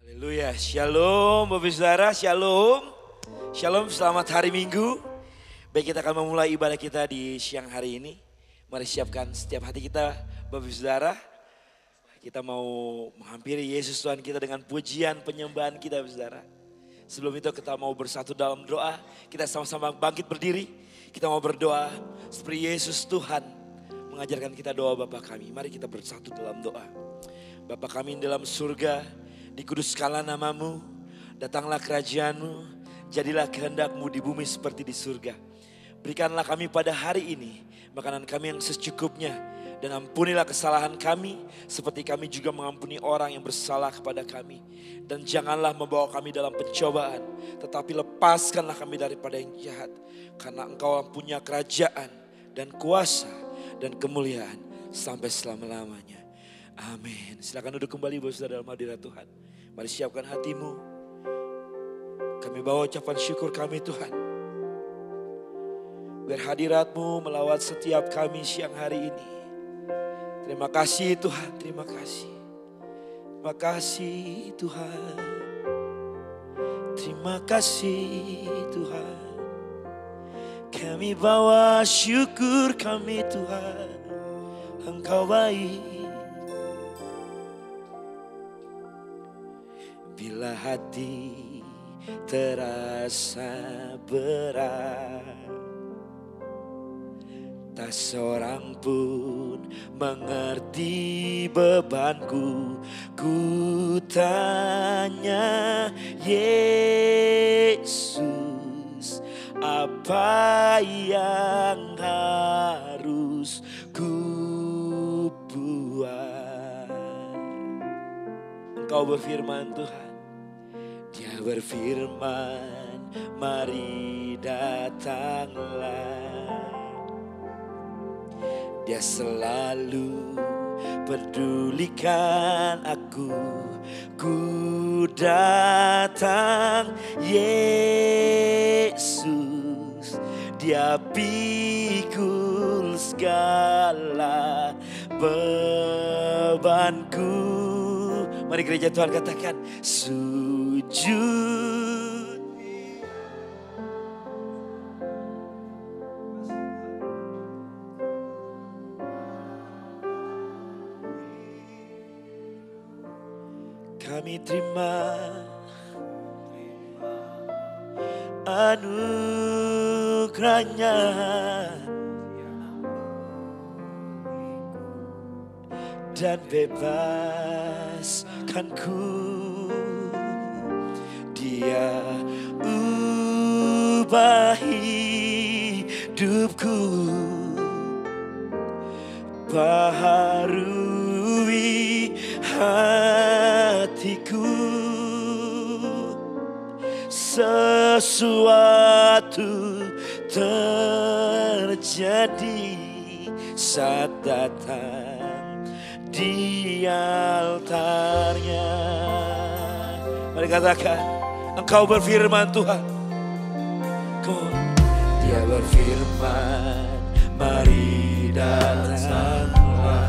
Haleluya, shalom Bapak Saudara, shalom. Shalom, selamat hari Minggu. Baik, kita akan memulai ibadah kita di siang hari ini. Mari siapkan setiap hati kita Bapak Saudara. Kita mau menghampiri Yesus Tuhan kita dengan pujian penyembahan kita Bapak Saudara. Sebelum itu kita mau bersatu dalam doa. Kita sama-sama bangkit berdiri. Kita mau berdoa seperti Yesus Tuhan mengajarkan kita doa Bapa kami. Mari kita bersatu dalam doa. Bapa kami dalam surga, dikuduskanlah namamu, datanglah kerajaanmu, jadilah kehendak-Mu di bumi seperti di surga. Berikanlah kami pada hari ini makanan kami yang secukupnya, dan ampunilah kesalahan kami seperti kami juga mengampuni orang yang bersalah kepada kami. Dan janganlah membawa kami dalam pencobaan, tetapi lepaskanlah kami daripada yang jahat. Karena Engkau yang punya kerajaan dan kuasa dan kemuliaan sampai selama-lamanya. Amin. Silakan duduk kembali Bapak Saudara dalam hadirat Tuhan. Mari siapkan hatimu. Kami bawa ucapan syukur kami Tuhan. Biar hadirat-Mu melawat setiap kami siang hari ini. Terima kasih Tuhan, terima kasih. Terima kasih Tuhan. Terima kasih Tuhan. Kami bawa syukur kami Tuhan. Engkau baik. Bila hati terasa berat, tak seorang pun mengerti bebanku. Ku tanya Yesus, apa yang harus ku buat? Engkau berfirman Tuhan. Dia berfirman, mari datanglah. Dia selalu pedulikan aku. Ku datang Yesus. Dia pikul segala bebanku. Mari gereja Tuhan katakan sujud. Kami terima anugerahnya, dan bebaskan ku. Dia ubah hidupku, baharui hatiku. Sesuatu terjadi saat datang di altarnya. Mari katakan, Engkau berfirman Tuhan. Dia berfirman, mari datanglah.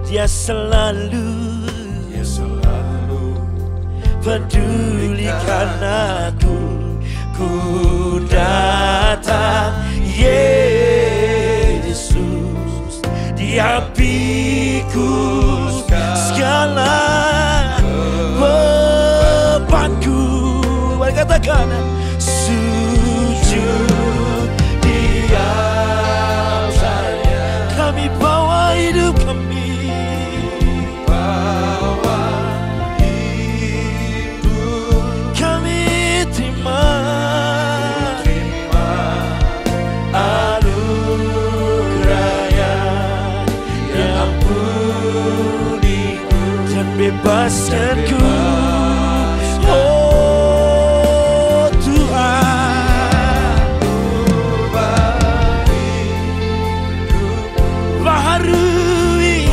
Dia selalu pedulikan aku. Ku datang Yesus. Dia pikul segala bebanku. Mari katakan sujud di altarnya. Kami bawa hidup kami, kami terima anugerahnya yang ampuniku dan bebaskanku. Oh Tuhan, baharui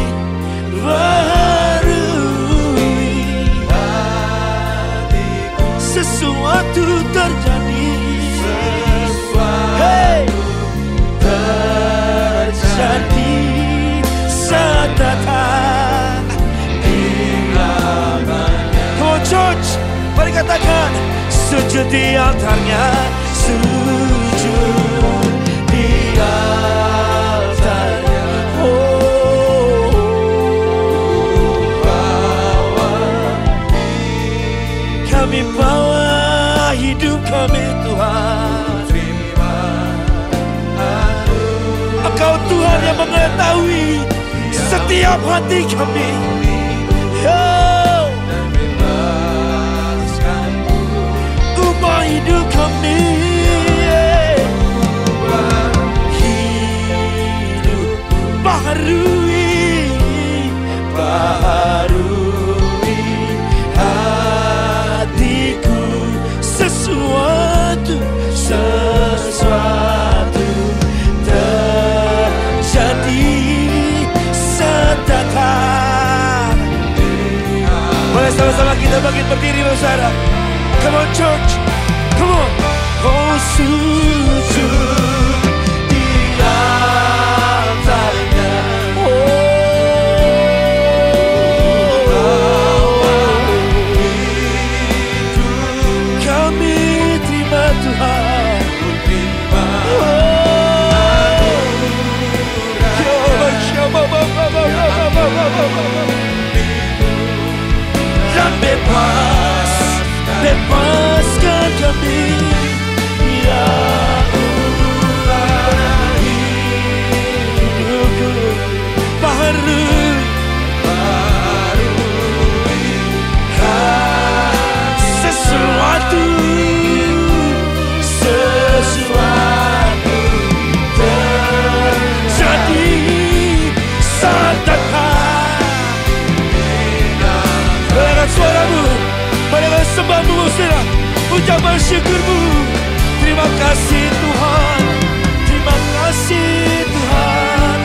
sesuatu terjadi. Hey, terjadi saat datang di namanya sujud di altarnya, sujud di altarnya. Kami bawa hidup kami Tuhan. Engkau Tuhan yang mengetahui setiap hati kami. Ubah hidup kami. Hidup baharui, baharui hatiku. Sesuatu terjadi saat datang. Boleh sama-sama kita bangkit berdiri bersama. Come on church, come on. Oh sujud di altarnya. Kami terima Tuhan. Dan bebas, bebaskan kami, ya Allah. Hidupku baharui, sesuatu terjadi saat datang. Dengarkan suaramu, dengarkan sembahmu, saudara. Ucapan syukurmu. Terima kasih Tuhan, terima kasih Tuhan.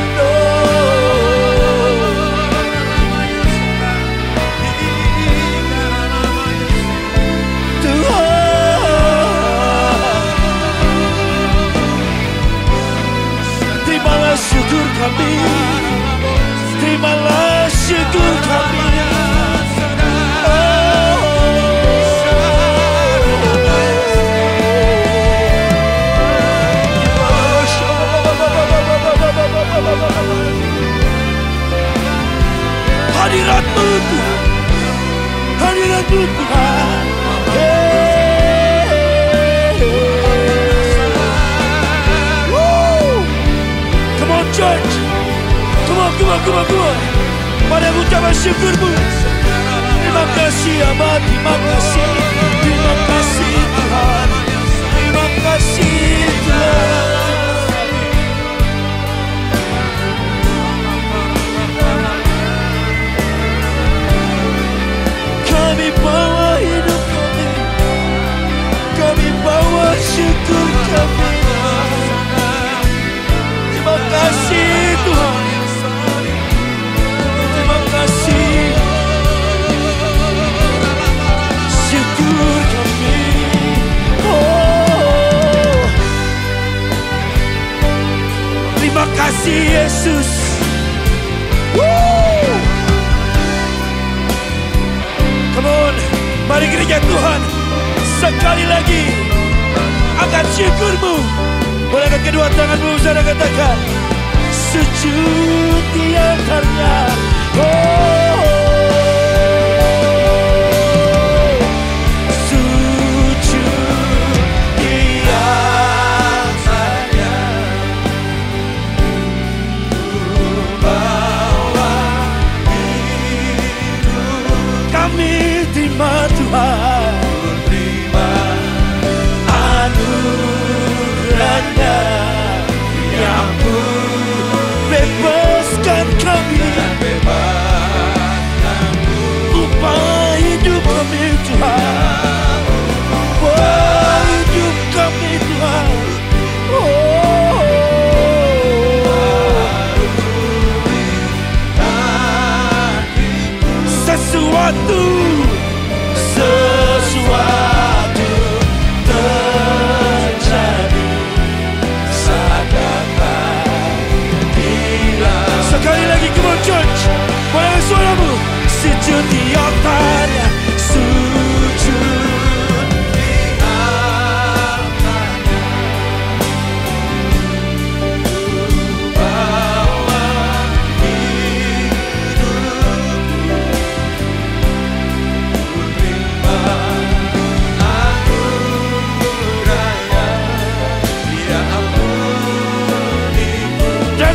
Terimalah syukur kami, terimalah syukur kami. Hadiratmu Tuhan, hadiratmu Tuhan. Come on church, come on. Pada ucapan syukurmu. Terima kasih Abba, terima kasih Tuhan, terima kasih Tuhan. Kami bawa hidup kami, kami bawa syukur kami. Terima kasih Tuhan, terima kasih. Syukur kami. Oh, terima kasih Yesus. Come on, mari gereja Tuhan sekali lagi angkat syukurmu. Boleh angkat kedua tanganmu, saudara, katakan sujud di altarnya. Sujud di altarnya. Bawa hidup kami, terima Tuhan, terima anugerahnya yang bebaskan kami.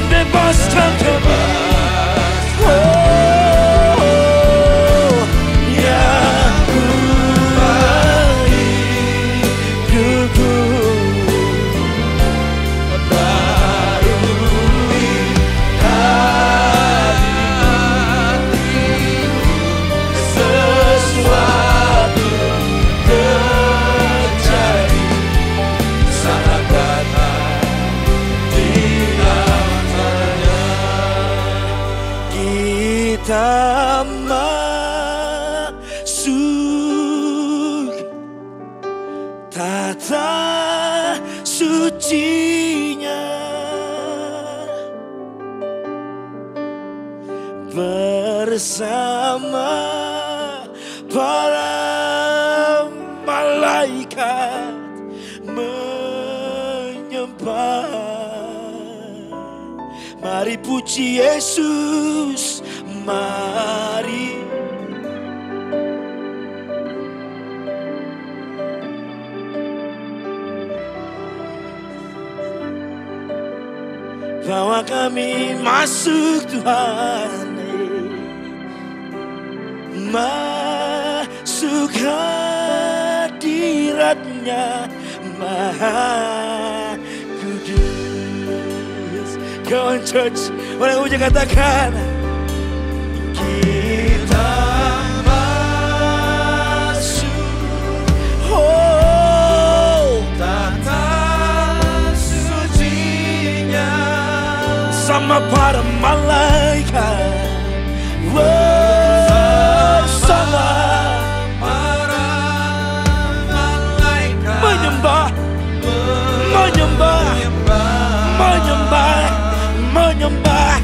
bebas dan bebas. Yang ubah hidupku, barui hatiku, sesuatu terjadi saat datang di namanya. Kita masuk tata sucinya bersama para malaikat menyembah. Mari puji Yesus, mari. Bawa kami masuk Tuhan, masuk hadiratnya Maha Kudus. Come on church, boleh uji katakan, kita masuk tata sucinya sama para malaikat, bersama para malaikat menyembah, menyembah, menyembah, menyembah,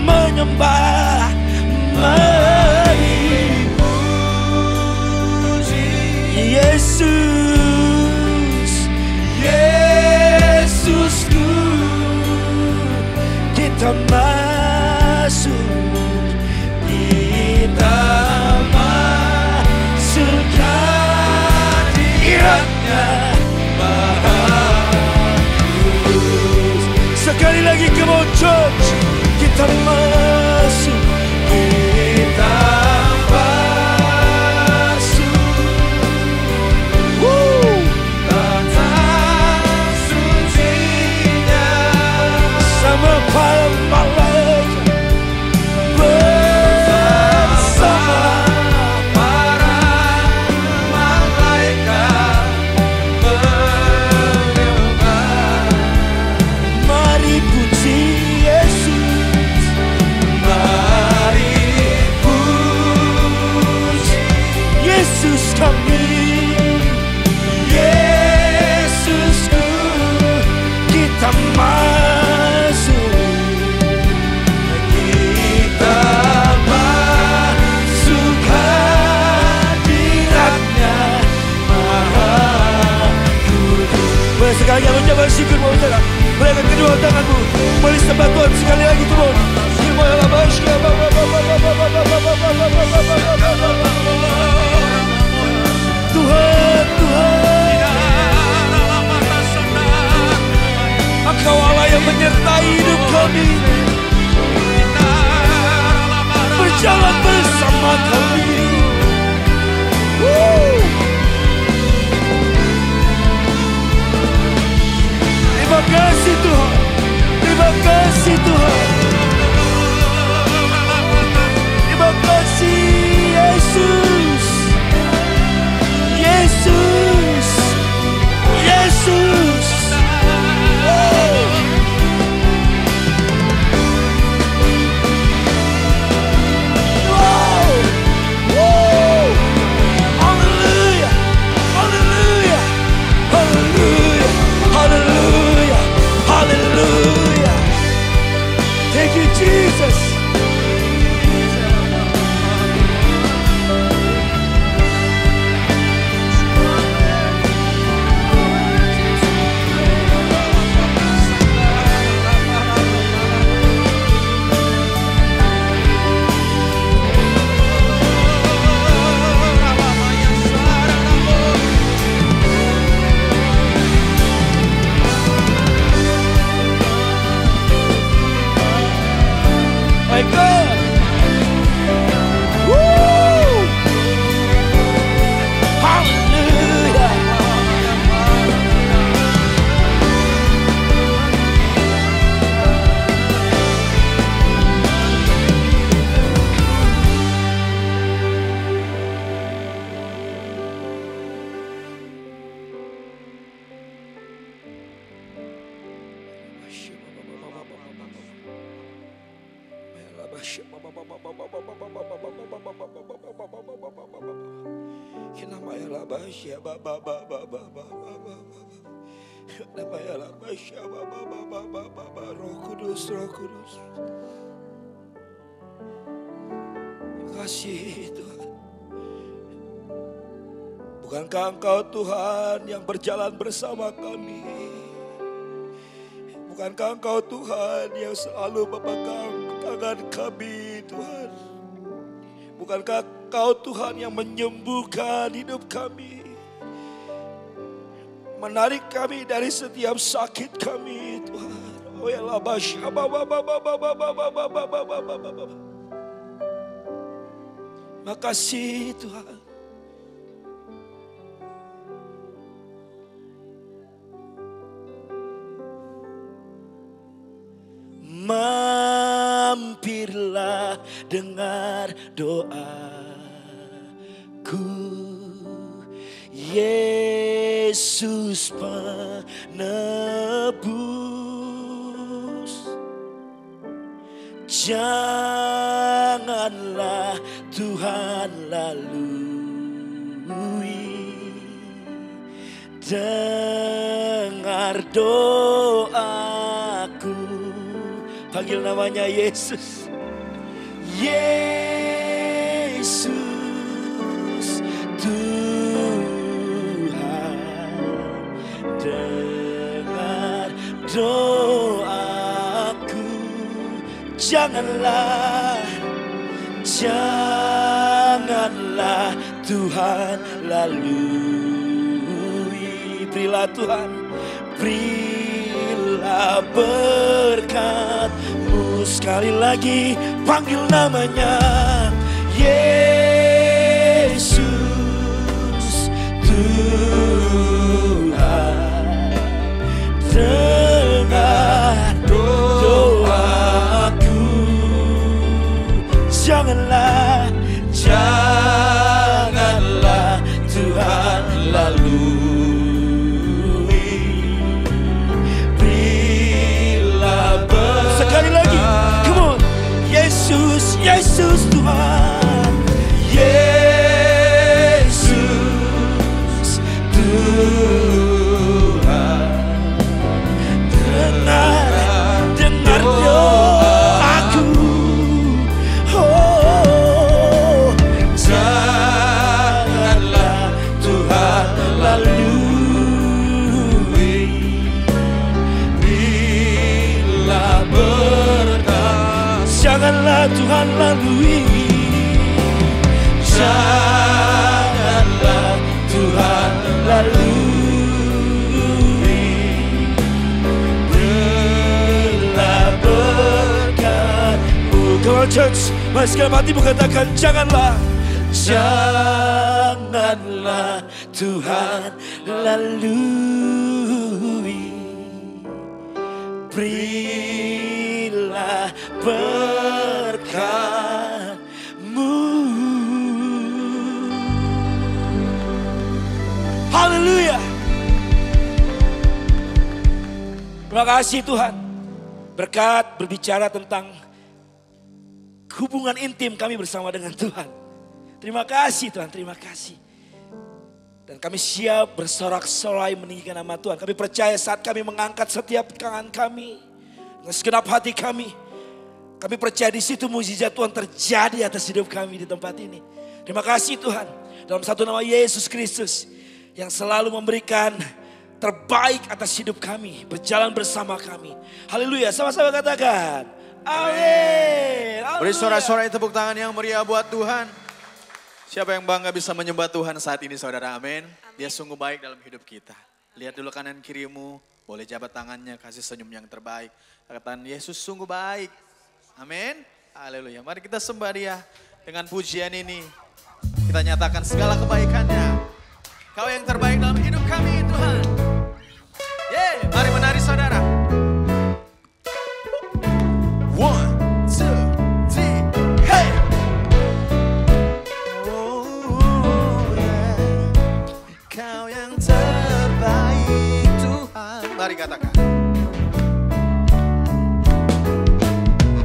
menyembah. Mari puji Yesus, Yesusku. Kita masuk, kita masuk hadiratnya Maha Kudus. Sekali lagi come on church, kita masuk, kita masuk tata sucinya sama para malaikat, bersama para malaikat menyembah. Mari puji Yesus, mari puji Yesus kami, Yesusku. Kita masuk, kita masuk hadiratnya Maha Kudus. Boleh sekali lagi ucapkan syukur, boleh tak? Boleh angkat kedua tanganmu, boleh sembah Tuhan sekali lagi Tuhan. Tuhan, Tuhan, Engkau Allah yang menyertai hidup kami, berjalan bersama kami. Terima kasih Tuhan, terima kasih Tuhan, terima kasih Yesus, Yesus, Yesus. My God. Woo. Hallelujah. Roh Kudus, Roh Kudus. Terima kasih Tuhan. Bukankah Engkau Tuhan yang berjalan bersama kami? Bukankah Engkau Tuhan yang selalu memegang tangan kami Tuhan? Bukankah Engkau Tuhan yang menyembuhkan hidup kami? Menarik kami dari setiap sakit kami Tuhan. Oh ya labasya. Makasih Tuhan. Mampirlah dengar doaku, Yesus penebus. Janganlah Tuhan lalui, dengar doaku. Panggil namanya Yesus. Yesus Tuhan, dengar doaku. Janganlah Tuhan lalui. Berilah Tuhan, berilah berkat-Mu. Sekali lagi panggil namanya Yesus Tuhan, dengar doaku. Janganlah Tuhan lalui. Berilah sekali lagi, come on. Yesus, Yesus Tuhan, Yesus Tuhan, dengar doaku. Oh, janganlah Tuhan lalui. Berilah berkat. Janganlah Tuhan lalui. Janganlah Tuhan lalui. Berilah berkat-Mu. Come on church, mari sekali hatimu katakan janganlah Tuhan lalui. Berilah berkat-Mu. Haleluya. Terima kasih Tuhan. Berkat berbicara tentang hubungan intim kami bersama dengan Tuhan. Terima kasih Tuhan, terima kasih. Dan kami siap bersorak-sorai meninggikan nama Tuhan. Kami percaya saat kami mengangkat setiap tangan kami, dengan segenap hati kami percaya di situ mukjizat Tuhan terjadi atas hidup kami di tempat ini. Terima kasih Tuhan. Dalam satu nama Yesus Kristus yang selalu memberikan terbaik atas hidup kami, berjalan bersama kami. Haleluya, sama-sama katakan amin. Beri sorak-sorai tepuk tangan yang meriah buat Tuhan. Siapa yang bangga bisa menyembah Tuhan saat ini saudara, amin. Dia sungguh baik dalam hidup kita. Lihat dulu kanan kirimu, boleh jabat tangannya, kasih senyum yang terbaik. Katakan Yesus sungguh baik, amin. Haleluya. Mari kita sembah Dia dengan pujian ini. Kita nyatakan segala kebaikannya. Kau yang terbaik dalam hidup kami Tuhan. Mari menari saudara. 1, 2, 3, hey! Kau yang terbaik Tuhan. Mari katakan.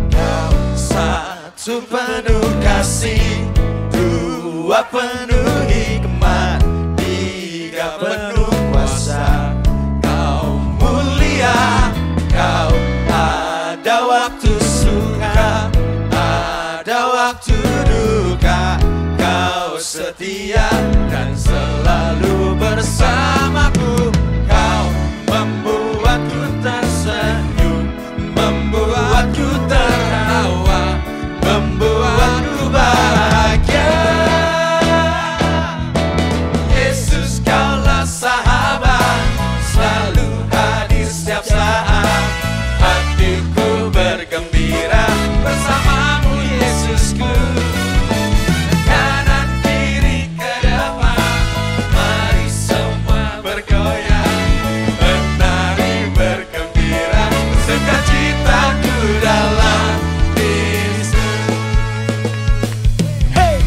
Kau satu penuh kasih, dua penuh hikmat, tiga penuh kuasa. Kau mulia, kau ada waktu suka, ada waktu duka. Kau setia dan selalu bersamaku. Kau membuatku tersenyum, membuatku tertawa, membuatku bahagia. Yesus kaulah sahabat, selalu hadir setiap saat. Hatiku bergembira bersamamu Yesusku. Kanan kiri ke depan, mari semua bergoyang, menari bergembira, sukacitaku dalam Kristus. Hey!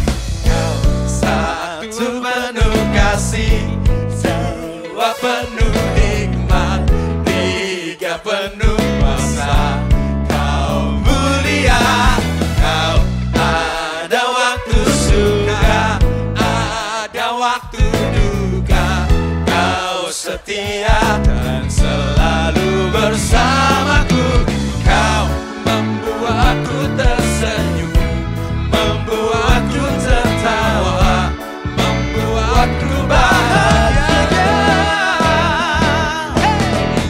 Kau satu penuh kasih, dua penuh hikmat, tiga penuh kuasa. Kau mulia, kau ada waktu suka, ada waktu duka. Kau setia dan selalu bersamaku. Kau membuatku tersenyum, membuatku tertawa, membuatku bahagia.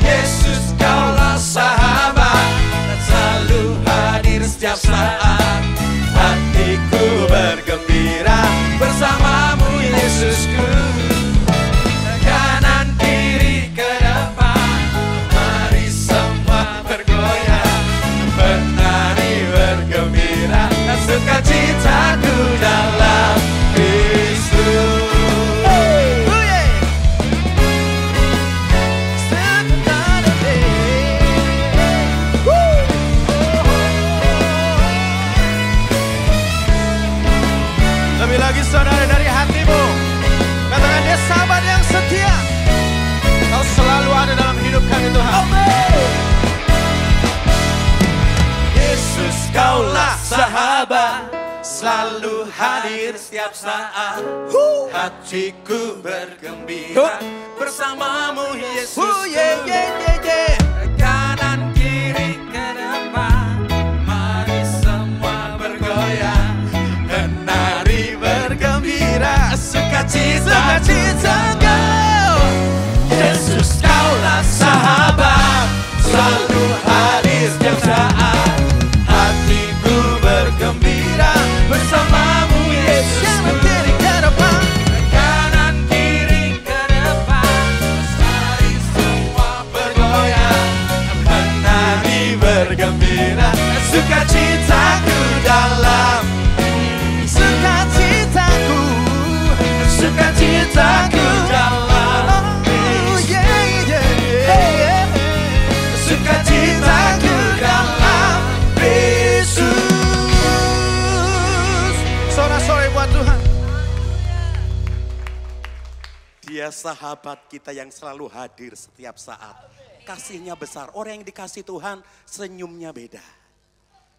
Yesus kaulah sahabat, selalu hadir setiap saat. Hatiku bergembira bersamamu Yesusku. Kanan kiri ke depan, mari semua bergoyang, menari bergembira, sukacitaku dalam Kristus. Lebih lagi saudara dari hatimu, katakan Dia sahabat yang setia. Kau selalu ada dalam hidup kami Tuhan. Yesus kaulah sahabat, selalu hadir setiap saat. Hatiku bergembira bersamamu Yesus. Kanan kiri ke depan, mari semua bergoyang, menari bergembira, sukacita kau. Yesus kaulah sahabat, selalu hadir setiap saat. Hatiku bergembira bersamamu Yesus. Kanan kiri ke depan, kanan kiri ke depan, mari semua bergoyang, menari bergembira, sukacitaku dalam, sukacitaku, sukacitaku dalam sukacitaku dalam Yesus. Sorak-sorai buat Tuhan. Dia sahabat kita yang selalu hadir setiap saat. Kasihnya besar. Orang yang dikasih Tuhan senyumnya beda.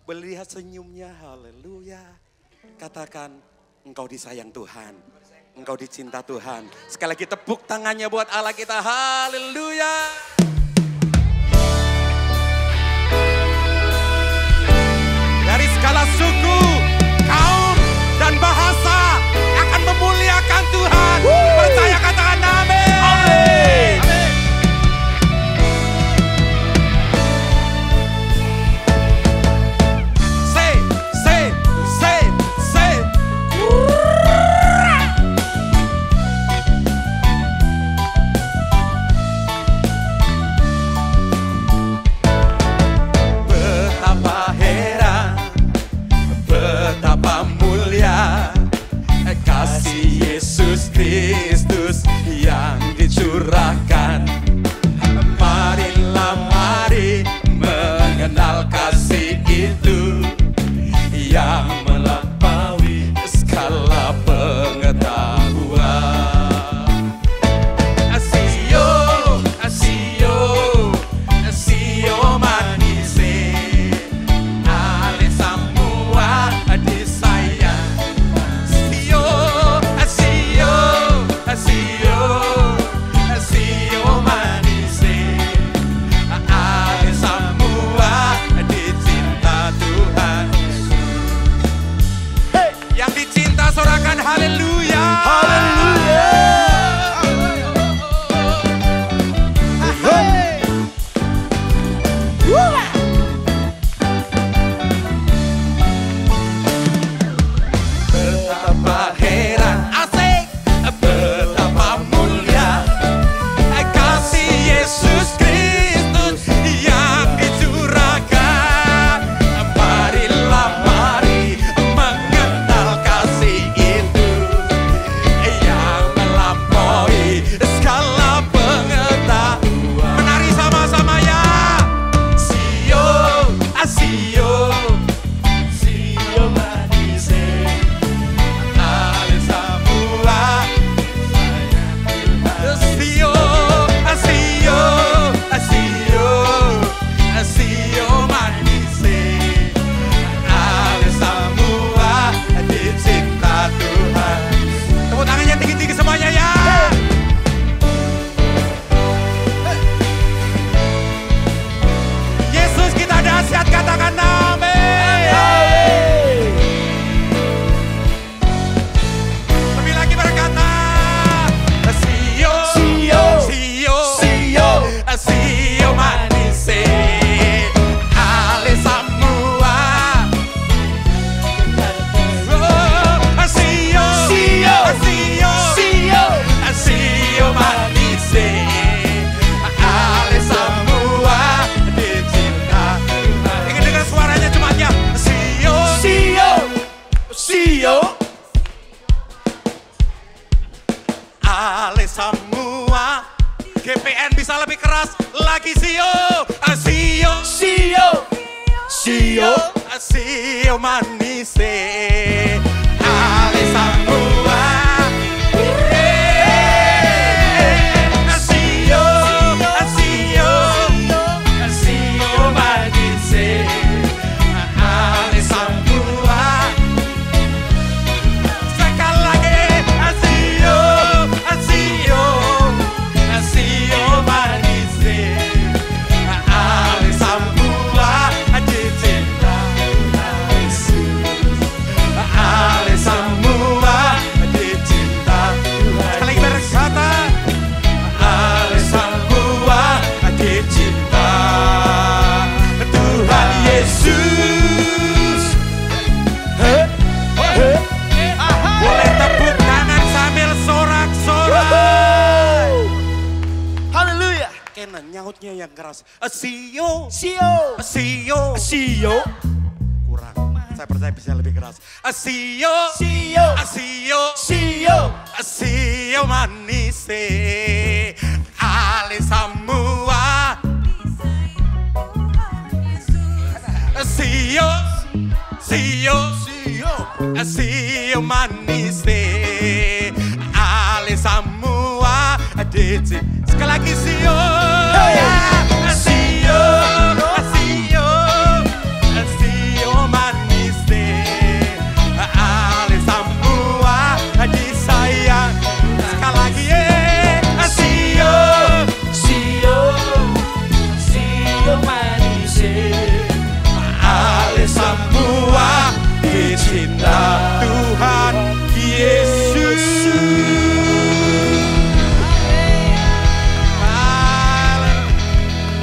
Melihat senyumnya, haleluya. Katakan, engkau disayang Tuhan. Engkau dicinta Tuhan. Sekali lagi tepuk tangannya buat Allah kita, haleluya. Dari segala suku, kaum, dan bahasa akan memuliakan Tuhan. Percaya, katakan amin. Amin. Say. keras lagi sio, sio, Sio, sio, sio manis ale sambua. Sio, sio, sio manis ale sambua. Sekali lagi sio, sio, sio manis ale sambua. Dicinta Yesus, ale sambua, dicinta. Sekali lagi berkata, ale sambua, dicinta Tuhan Yesus. Boleh tepuk tangan sambil sorak-sorak. haleluya. Kenan nyautnya yang keras. Sio, Sio, sio, sio, kurang. Saya percaya bisa lebih keras. Sio, sio, sio, sio, sio manis ale semua. Sio, sio, sio manis ale semua. Sekali lagi sio, sio, sio, sio manis ale semua disayang. Sekali lagi sio, sio, sio manis. ale semua dicinta Tuhan Yesus.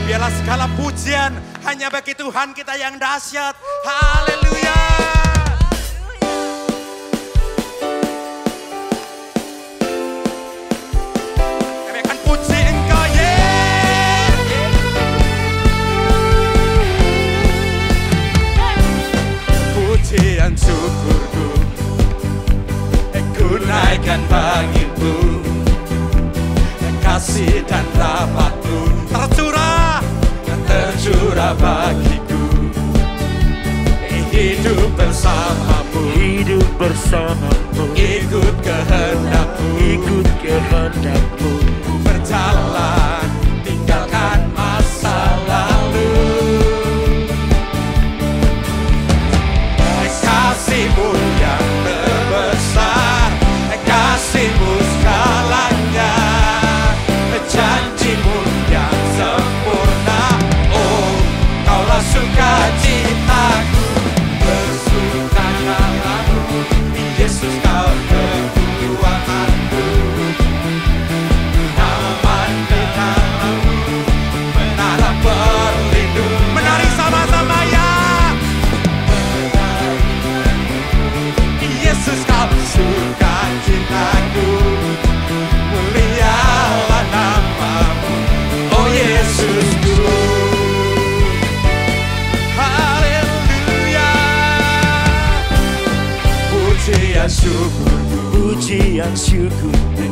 Biarlah segala pujian hanya bagi Tuhan kita yang dahsyat. Haleluya. Kami akan puji Engkau, Yesus. Pujian syukurku ku naikkan bagimu, kasih dan rahmat-Mu tercurah bagiku. Hidup bersamamu, ikut kehendak-Mu, berjalan tinggalkan masa lalu. Kasih-Mu yang terbesar, kasih-Mu segalanya, janji-Mu yang sempurna. Oh, Kaulah sukacitaku, bersukacitaku, Yesus Kau kekuatanku. Aman di dalam-Mu, menara berlindung. Menari sama-sama ya. Yesus Kau sukacitaku, mulialah nama-Mu, oh Yesusku. Haleluya. Pujian syukurku,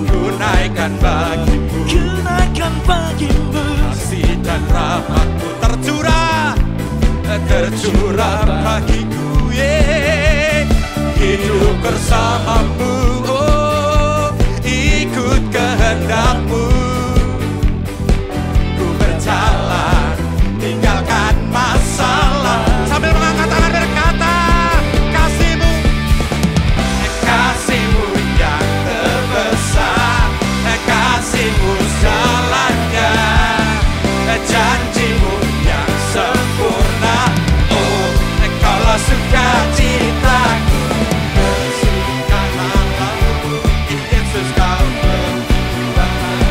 ku naikkan bagimu, kasih dan rahmat-Mu tercurah bagiku. Hidup bersama-Mu, oh, ikut kehendak-Mu, ku berjalan tinggalkan masalah. Sambil mengangkat tangan berkata, kasih-Mu, kasih-Mu yang terbesar, kasih-Mu segalanya, janji-Mu yang sempurna. Oh, Kaulah sukacitaku, bersukacitaku, Yesus Kau kekuatanku.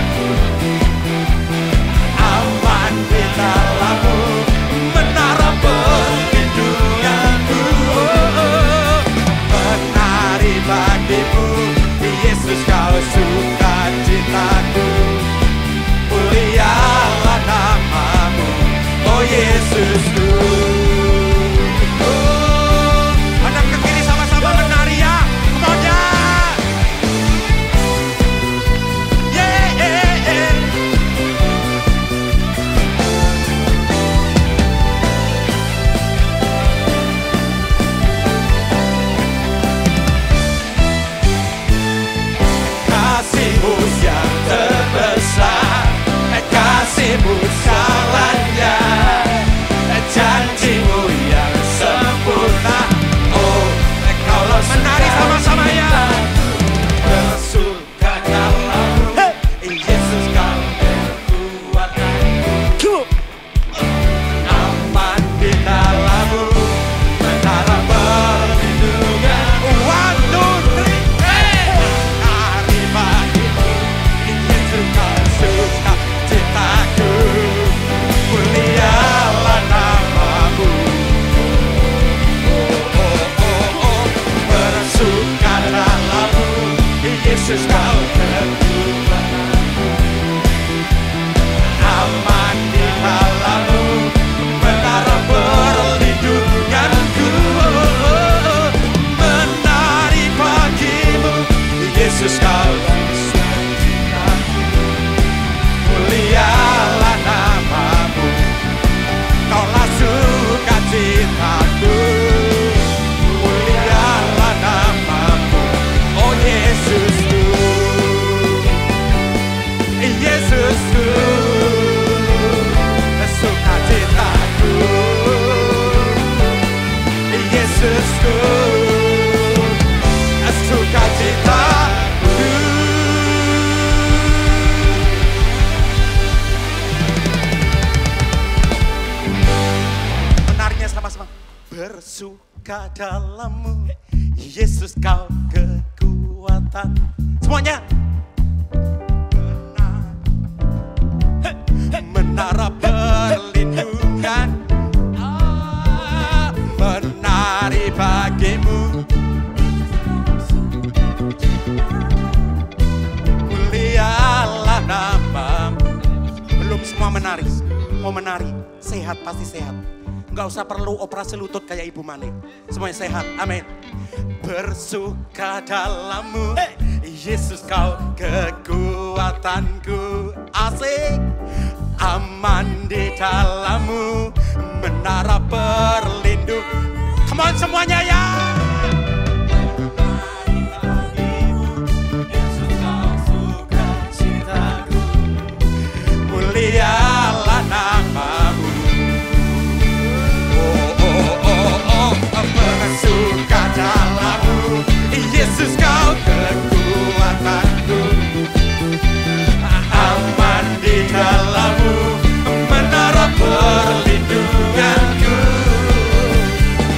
Yesus kau kekuatan, aman di dalam-Mu, menara perlindunganku. Menari bagimu, Yesus kau sukacitaku. Mulialah nama-Mu, Kaulah sukacitaku. Mulialah nama-Mu, oh Yesusku, Yesusku, sukacitaku. Yesusku, sukacitaku. Menariknya sama-sama. Bersuka dalam-Mu, Yesus kau kekuatan. Semuanya. Menara perlindungan, menari bagimu. Mulialah nama-Mu. Belum semua menari, mau menari, sehat pasti sehat. Enggak usah perlu operasi lutut kayak Ibu Mane. Semuanya sehat, amin. Bersuka dalam-Mu, Yesus kau kekuatanku. Asik. Aman di dalam-Mu, menara perlindung. Come on semuanya ya. Mulialah nama-Mu. Bersuka dalam-Mu, Yesus kau kekuatanku. Aman di dalam-Mu, menara perlindunganku.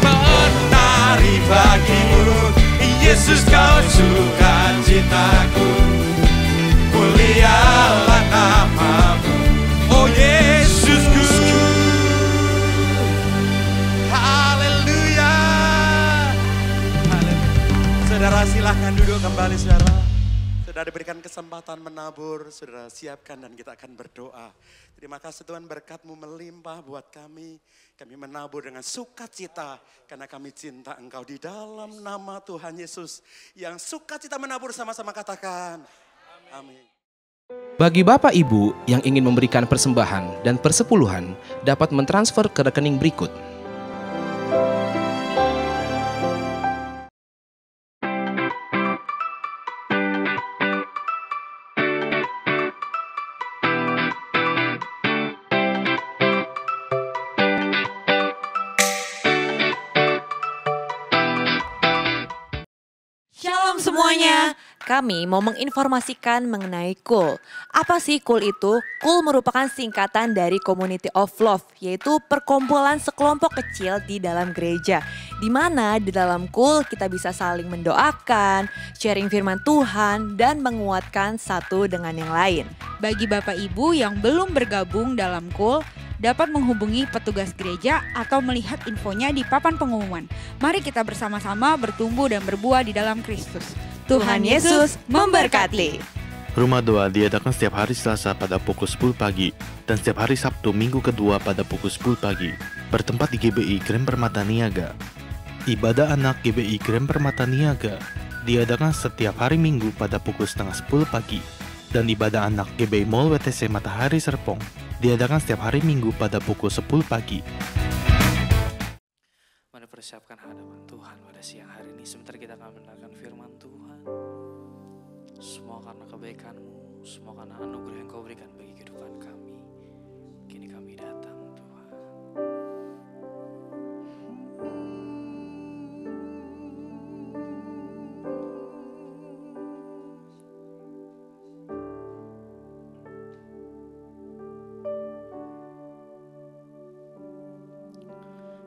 Menari bagimu, Yesus kau sukacitaku. Mulialah nama-Mu, oh Yesusku. Haleluya. Saudara silahkan duduk kembali saudara. Sudah diberikan kesempatan menabur, saudara siapkan dan kita akan berdoa. Terima kasih Tuhan, berkat-Mu melimpah buat kami. Kami menabur dengan sukacita karena kami cinta Engkau. Di dalam nama Tuhan Yesus yang sukacita menabur, sama-sama katakan amin. Bagi Bapak Ibu yang ingin memberikan persembahan dan persepuluhan dapat mentransfer ke rekening berikut. Shalom semuanya, kami mau menginformasikan mengenai KUL. Apa sih KUL itu? KUL merupakan singkatan dari Community of Love, yaitu perkumpulan sekelompok kecil di dalam gereja. Di mana di dalam KUL kita bisa saling mendoakan, sharing firman Tuhan, dan menguatkan satu dengan yang lain. Bagi Bapak Ibu yang belum bergabung dalam KUL, dapat menghubungi petugas gereja atau melihat infonya di papan pengumuman. Mari kita bersama-sama bertumbuh dan berbuah di dalam Kristus. Tuhan Yesus memberkati. Rumah Doa diadakan setiap hari Selasa pada pukul 10 pagi dan setiap hari Sabtu minggu kedua pada pukul 10 pagi. Bertempat di GBI Grand Permata Niaga. Ibadah anak GBI Grand Permata Niaga diadakan setiap hari Minggu pada pukul setengah 10 pagi. Dan ibadah anak GBI Mall WTC Matahari Serpong diadakan setiap hari Minggu pada pukul 10 pagi. Mari persiapkan hadapan Tuhan pada siang hari ini. Sebentar kita akan mendengarkan firman Tuhan. Semua karena kebaikan-Mu, semua karena anugerah yang Kau berikan bagi kehidupan kami. Kini kami datang Tuhan.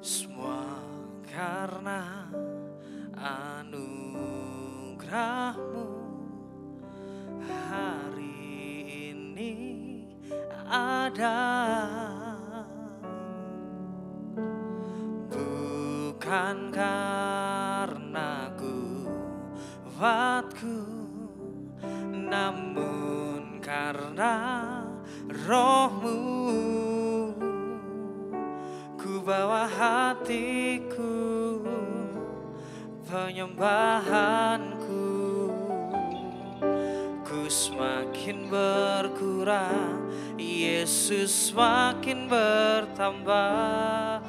Semua karena anugerah-Mu hari ini ada, bukan karena kuatku namun karena roh-Mu ku bawa hatiku, penyembahanku, ku semakin berkurang, Yesus semakin bertambah.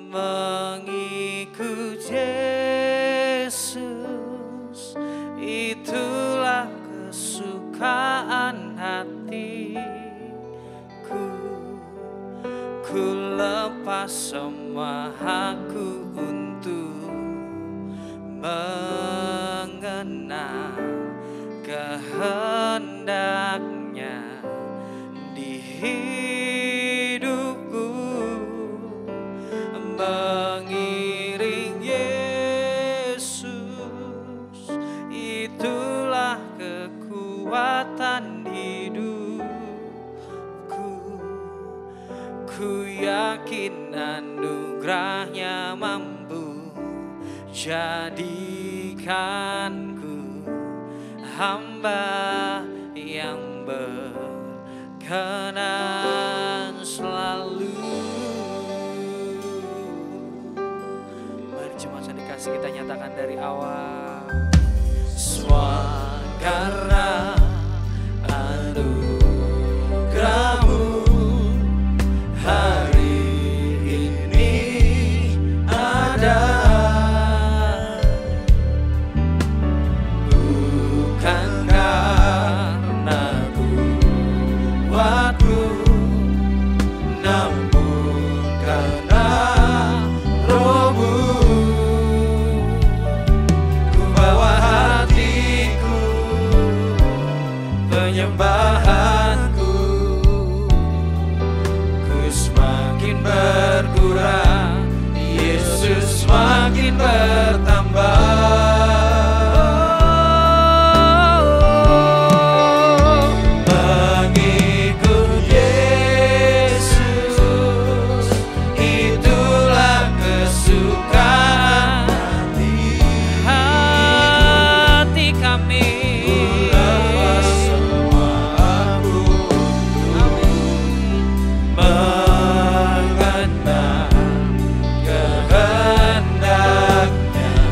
Mengikut Yesus, itulah kesukaan hatiku. Ku lepas semua hakku untuk mengenal kehendaknya di hidupku. Mengiring Yesus, itulah kekuatan hidupku. Ku yakin anugerahnya mampu jadikanku hamba yang berkenan selalu. Mari jemaat yang dikasih, kita nyatakan dari awal. Semua karena anugerah-Mu hari ini ada, bukan karena kuatku, namun karena Roh-Mu. Ku bawa hatiku, penyembahanku, ku semakin berkurang, Yesus semakin bertambah. Mengikut Yesus, itulah kesukaan hati kami. Mengenal kehendaknya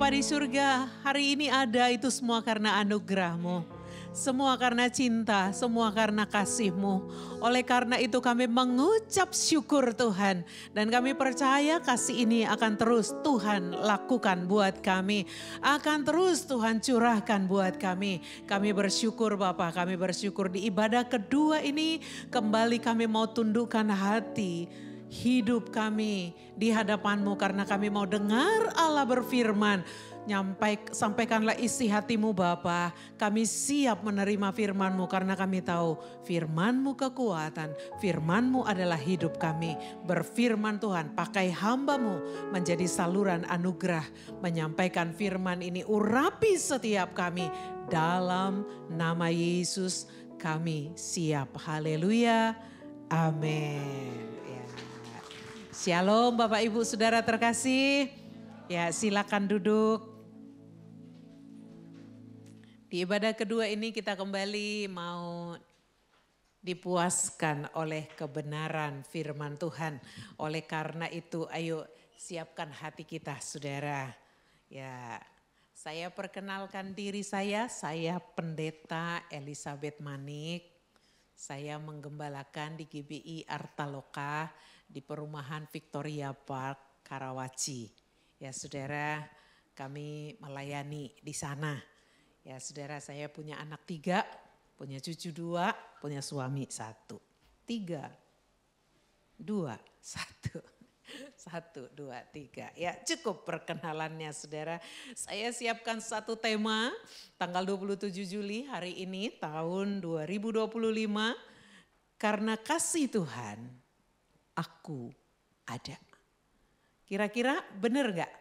Bapa di surga, hari ini ada itu semua karena anugerah-Mu. Semua karena cinta, semua karena kasih-Mu. Oleh karena itu kami mengucap syukur Tuhan. Dan kami percaya kasih ini akan terus Tuhan lakukan buat kami. Akan terus Tuhan curahkan buat kami. Kami bersyukur Bapa, kami bersyukur di ibadah kedua ini. Kembali kami mau tundukkan hati, hidup kami di hadapan-Mu. Karena kami mau dengar Allah berfirman. Sampaikanlah isi hati-Mu Bapa. Kami siap menerima firman-Mu karena kami tahu firman-Mu kekuatan. Firman-Mu adalah hidup kami. Berfirman Tuhan, pakai hamba-Mu menjadi saluran anugerah. Menyampaikan firman ini, urapi setiap kami. Dalam nama Yesus kami siap. Haleluya. Amin. Ya. Shalom Bapak Ibu Saudara terkasih. Ya, silakan duduk. Di ibadah kedua ini kita kembali mau dipuaskan oleh kebenaran firman Tuhan. Oleh karena itu ayo siapkan hati kita saudara. Ya, saya perkenalkan diri saya Pendeta Elizabeth Manik. Saya menggembalakan di GBI Artaloka di perumahan Victoria Park, Karawaci. Ya saudara, kami melayani di sana. Ya saudara, saya punya anak 3, punya cucu 2, punya suami 1. 3, 2, 1. 1, 2, 3. Ya cukup perkenalannya saudara. Saya siapkan satu tema tanggal 27 Juli hari ini tahun 2025. Karena kasih Tuhan, aku ada. Kira-kira benar gak?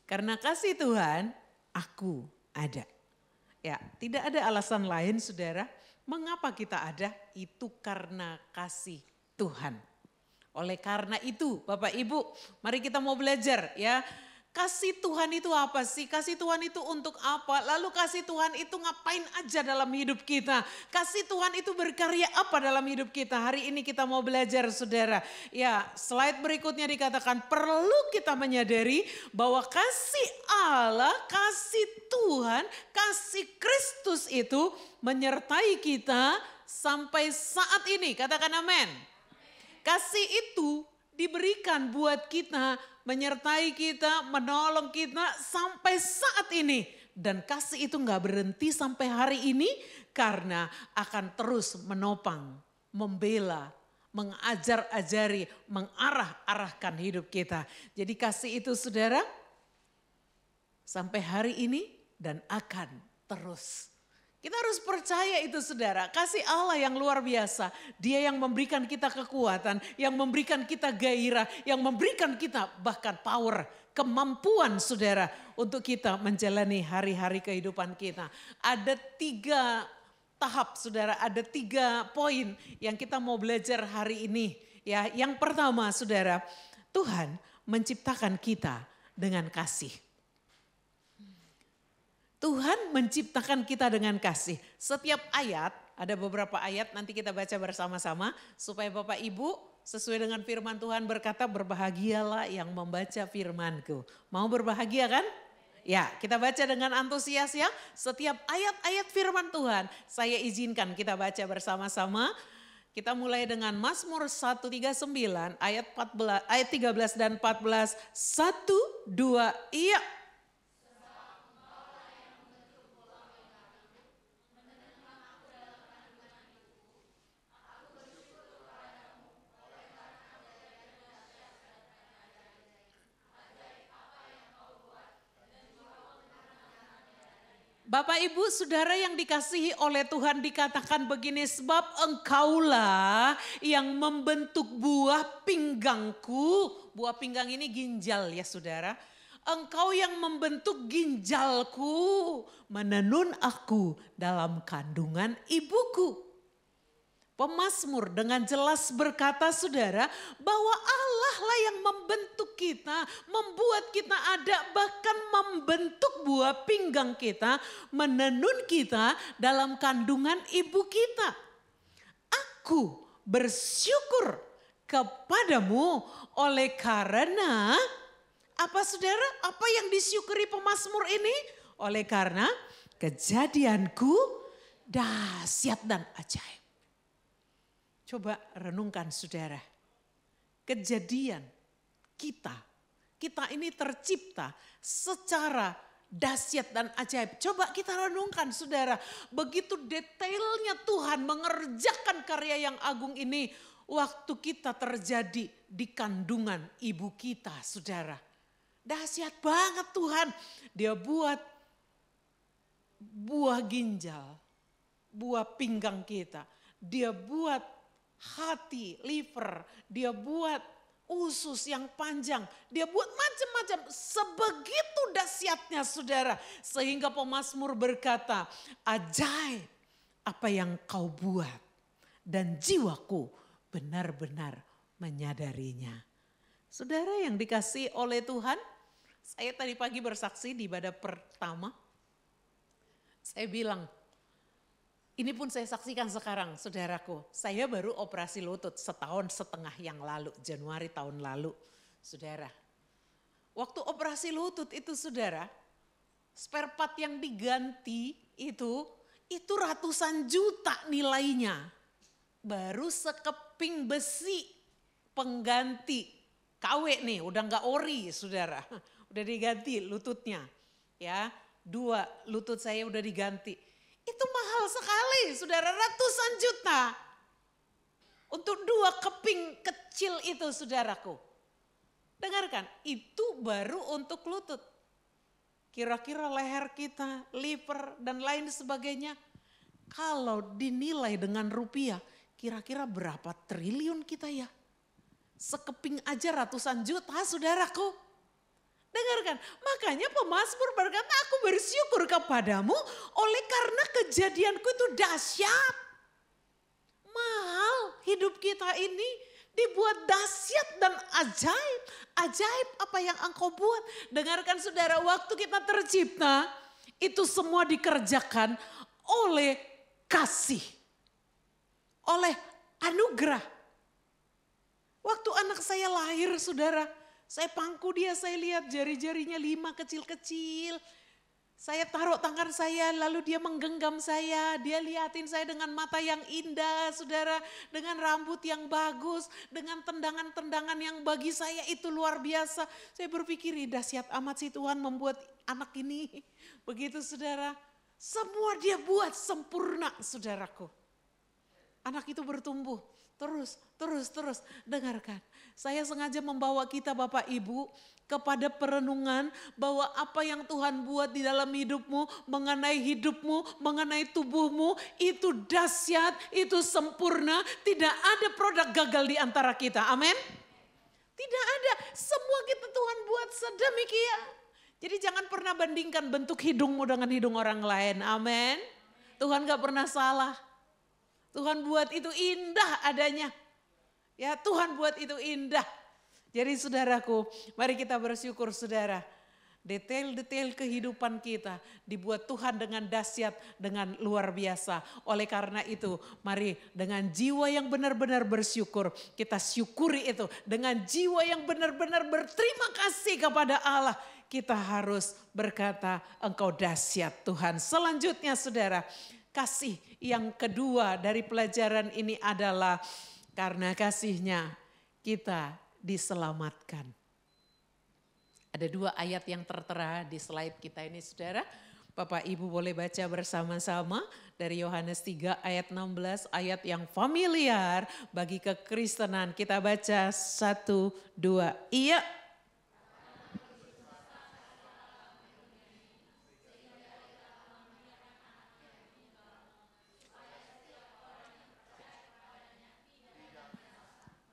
Karena kasih Tuhan, aku ada. Ya, tidak ada alasan lain saudara, mengapa kita ada, itu karena kasih Tuhan. Oleh karena itu Bapak Ibu, mari kita mau belajar ya. Kasih Tuhan itu apa sih? Kasih Tuhan itu untuk apa? Lalu kasih Tuhan itu ngapain aja dalam hidup kita? Kasih Tuhan itu berkarya apa dalam hidup kita? Hari ini kita mau belajar saudara. Ya, slide berikutnya dikatakan perlu kita menyadari bahwa kasih Allah, kasih Tuhan, kasih Kristus itu menyertai kita sampai saat ini. Katakan amin. Kasih itu diberikan buat kita, menyertai kita, menolong kita sampai saat ini. Dan kasih itu gak berhenti sampai hari ini karena akan terus menopang, membela, mengajar-ajari, mengarah-arahkan hidup kita. Jadi kasih itu saudara sampai hari ini dan akan terus. Kita harus percaya itu saudara, kasih Allah yang luar biasa. Dia yang memberikan kita kekuatan, yang memberikan kita gairah, yang memberikan kita bahkan power, kemampuan saudara untuk kita menjalani hari-hari kehidupan kita. Ada 3 tahap saudara, ada 3 poin yang kita mau belajar hari ini. Ya, yang pertama saudara, Tuhan menciptakan kita dengan kasih. Tuhan menciptakan kita dengan kasih. Setiap ayat, ada beberapa ayat nanti kita baca bersama-sama. Supaya Bapak Ibu sesuai dengan firman Tuhan berkata berbahagialah yang membaca firman-Ku. Mau berbahagia kan? Ya, kita baca dengan antusias ya. Setiap ayat-ayat firman Tuhan saya izinkan kita baca bersama-sama. Kita mulai dengan Mazmur 139 ayat 13 dan 14. 1, 2, iya. Bapak Ibu Saudara yang dikasihi oleh Tuhan dikatakan begini, sebab engkaulah yang membentuk buah pinggangku. Buah pinggang ini ginjal ya saudara. Engkau yang membentuk ginjalku, menenun aku dalam kandungan ibuku. Pemazmur dengan jelas berkata saudara bahwa Allah lah yang membentuk kita, membuat kita ada, bahkan membentuk buah pinggang kita, menenun kita dalam kandungan ibu kita. Aku bersyukur kepadamu oleh karena Apa saudara? Apa yang disyukuri pemazmur ini? Oleh karena kejadianku dahsyat dan ajaib. Coba renungkan saudara. Kejadian kita ini tercipta secara dahsyat dan ajaib. Coba kita renungkan saudara. Begitu detailnya Tuhan mengerjakan karya yang agung ini. Waktu kita terjadi di kandungan ibu kita saudara. Dahsyat banget Tuhan. Dia buat buah ginjal, buah pinggang kita. Dia buat hati, liver. Dia buat usus yang panjang. Dia buat macam-macam. Sebegitu dahsyatnya saudara. Sehingga pemazmur berkata, ajaib apa yang kau buat. Dan jiwaku benar-benar menyadarinya. Saudara yang dikasihi oleh Tuhan. Saya tadi pagi bersaksi di ibadah pertama. Saya bilang, ini pun saya saksikan sekarang saudaraku. Saya baru operasi lutut 1,5 tahun yang lalu, Januari tahun lalu. Saudara, waktu operasi lutut itu saudara, spare part yang diganti itu ratusan juta nilainya. Baru sekeping besi pengganti KW nih, udah gak ori saudara. Udah diganti lututnya ya, 2 lutut saya udah diganti. Itu mahal sekali saudara, ratusan juta. Untuk 2 keping kecil itu saudaraku. Dengarkan, itu baru untuk lutut. Kira-kira leher kita, liver dan lain sebagainya. Kalau dinilai dengan rupiah, kira-kira berapa triliun kita ya? Sekeping aja ratusan juta saudaraku. Dengarkan, makanya pemazmur berkata, aku bersyukur kepadamu oleh karena kejadianku itu dahsyat. Mahal hidup kita ini dibuat dahsyat dan ajaib. Ajaib apa yang engkau buat. Dengarkan saudara, waktu kita tercipta itu semua dikerjakan oleh kasih. Oleh anugerah. Waktu anak saya lahir saudara, saya pangku dia, saya lihat jari-jarinya 5 kecil-kecil. Saya taruh tangan saya, lalu dia menggenggam saya. Dia liatin saya dengan mata yang indah, saudara. Dengan rambut yang bagus, dengan tendangan-tendangan yang bagi saya itu luar biasa. Saya berpikir, dahsyat amat sih Tuhan membuat anak ini. Begitu saudara, semua dia buat sempurna saudaraku. Anak itu bertumbuh. Terus. Dengarkan. Saya sengaja membawa kita Bapak Ibu kepada perenungan bahwa apa yang Tuhan buat di dalam hidupmu, mengenai hidupmu, mengenai tubuhmu, itu dahsyat, itu sempurna. Tidak ada produk gagal di antara kita. Amin. Tidak ada. Semua kita Tuhan buat sedemikian. Jadi jangan pernah bandingkan bentuk hidungmu dengan hidung orang lain. Amin. Tuhan gak pernah salah. Tuhan buat itu indah adanya. Ya Tuhan buat itu indah. Jadi saudaraku, mari kita bersyukur saudara. Detail-detail kehidupan kita dibuat Tuhan dengan dahsyat, dengan luar biasa. Oleh karena itu, mari dengan jiwa yang benar-benar bersyukur, kita syukuri itu. Dengan jiwa yang benar-benar berterima kasih kepada Allah, kita harus berkata, Engkau dahsyat Tuhan. Selanjutnya saudara, kasih yang kedua dari pelajaran ini adalah karena kasihnya kita diselamatkan. Ada 2 ayat yang tertera di slide kita ini saudara. Bapak Ibu boleh baca bersama-sama dari Yohanes 3 ayat 16, ayat yang familiar bagi kekristenan. Kita baca 1, 2, iya.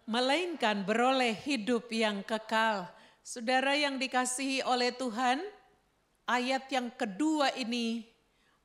Melainkan beroleh hidup yang kekal. Saudara yang dikasihi oleh Tuhan, ayat yang kedua ini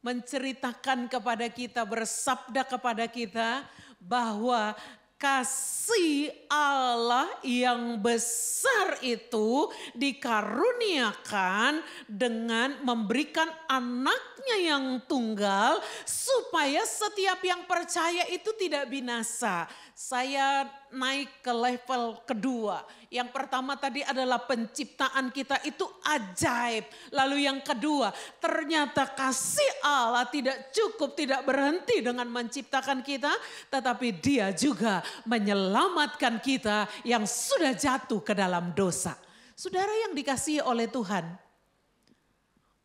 menceritakan kepada kita, bersabda kepada kita bahwa kasih Allah yang besar itu dikaruniakan dengan memberikan anaknya yang tunggal supaya setiap yang percaya itu tidak binasa. Saya naik ke level kedua. Yang pertama tadi adalah penciptaan kita itu ajaib. Lalu yang kedua, ternyata kasih Allah tidak cukup, tidak berhenti dengan menciptakan kita. Tetapi dia juga menyelamatkan kita yang sudah jatuh ke dalam dosa. Saudara yang dikasihi oleh Tuhan,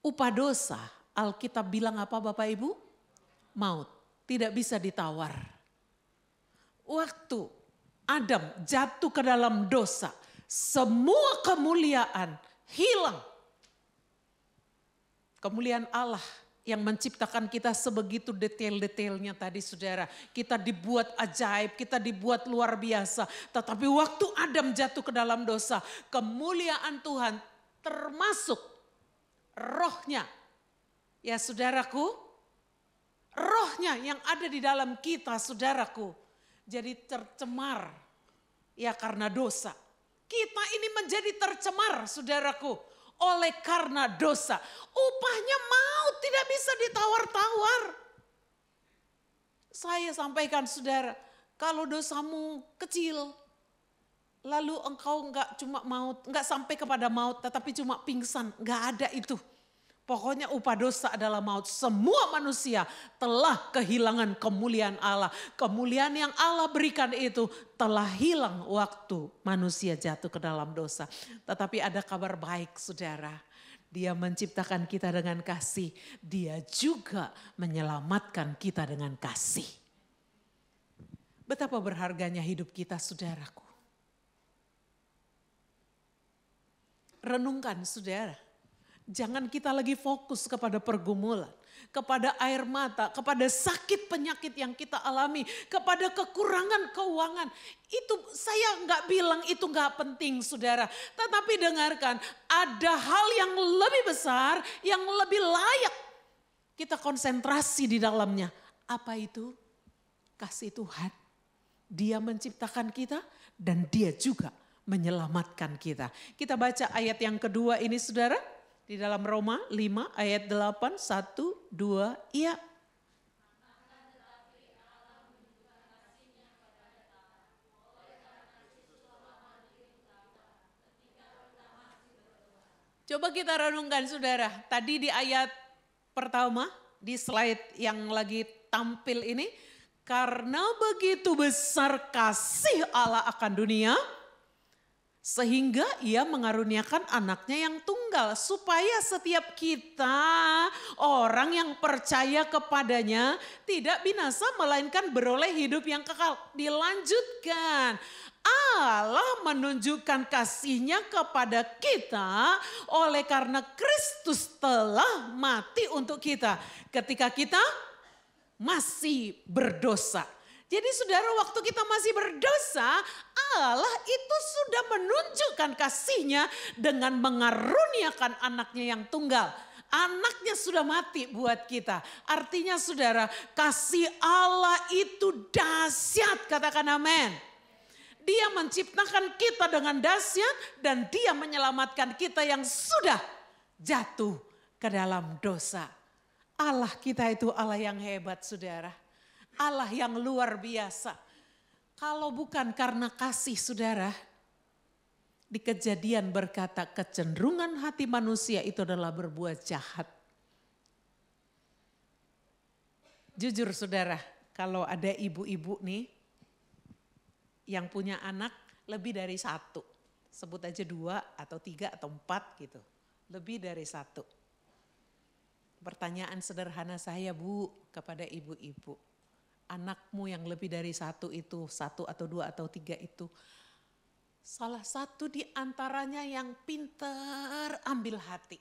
upah dosa, Alkitab bilang apa Bapak Ibu? Maut, tidak bisa ditawar. Waktu Adam jatuh ke dalam dosa, semua kemuliaan hilang. Kemuliaan Allah yang menciptakan kita sebegitu detail-detailnya tadi saudara. Kita dibuat ajaib, kita dibuat luar biasa. Tetapi waktu Adam jatuh ke dalam dosa, kemuliaan Tuhan termasuk rohnya. Ya saudaraku, rohnya yang ada di dalam kita saudaraku. Jadi tercemar ya karena dosa. Kita ini menjadi tercemar saudaraku oleh karena dosa. Upahnya maut, tidak bisa ditawar-tawar. Saya sampaikan saudara, kalau dosamu kecil, lalu engkau enggak cuma maut, enggak sampai kepada maut tetapi cuma pingsan, enggak ada itu. Pokoknya upah dosa adalah maut. Semua manusia telah kehilangan kemuliaan Allah. Kemuliaan yang Allah berikan itu telah hilang waktu manusia jatuh ke dalam dosa. Tetapi ada kabar baik saudara. Dia menciptakan kita dengan kasih. Dia juga menyelamatkan kita dengan kasih. Betapa berharganya hidup kita saudaraku. Renungkan saudara. Jangan kita lagi fokus kepada pergumulan, kepada air mata, kepada sakit penyakit yang kita alami, kepada kekurangan keuangan. Itu saya nggak bilang itu nggak penting saudara. Tetapi dengarkan, ada hal yang lebih besar, yang lebih layak kita konsentrasi di dalamnya. Apa itu? Kasih Tuhan. Dia menciptakan kita dan dia juga menyelamatkan kita. Kita baca ayat yang kedua ini saudara. Di dalam Roma 5 ayat 8, 1, 2, iya. Coba kita renungkan saudara, tadi di ayat pertama, di slide yang lagi tampil ini. Karena begitu besar kasih Allah akan dunia, sehingga ia mengaruniakan anaknya yang tunggal. Supaya setiap kita, orang yang percaya kepadanya, tidak binasa melainkan beroleh hidup yang kekal. Dilanjutkan, Allah menunjukkan kasih-Nya kepada kita oleh karena Kristus telah mati untuk kita. Ketika kita masih berdosa. Jadi saudara, waktu kita masih berdosa, Allah itu sudah menunjukkan kasih-Nya dengan mengaruniakan anaknya yang tunggal. Anaknya sudah mati buat kita. Artinya saudara, kasih Allah itu dahsyat, katakan amin. Dia menciptakan kita dengan dahsyat dan dia menyelamatkan kita yang sudah jatuh ke dalam dosa. Allah kita itu Allah yang hebat saudara. Allah yang luar biasa. Kalau bukan karena kasih saudara, di Kejadian berkata kecenderungan hati manusia itu adalah berbuat jahat. Jujur saudara, kalau ada ibu-ibu nih yang punya anak lebih dari satu. Sebut aja 2 atau 3 atau 4 gitu. Lebih dari 1. Pertanyaan sederhana saya Bu kepada ibu-ibu. Anakmu yang lebih dari 1 itu, 1 atau 2 atau 3 itu. Salah satu di antaranya yang pintar ambil hati.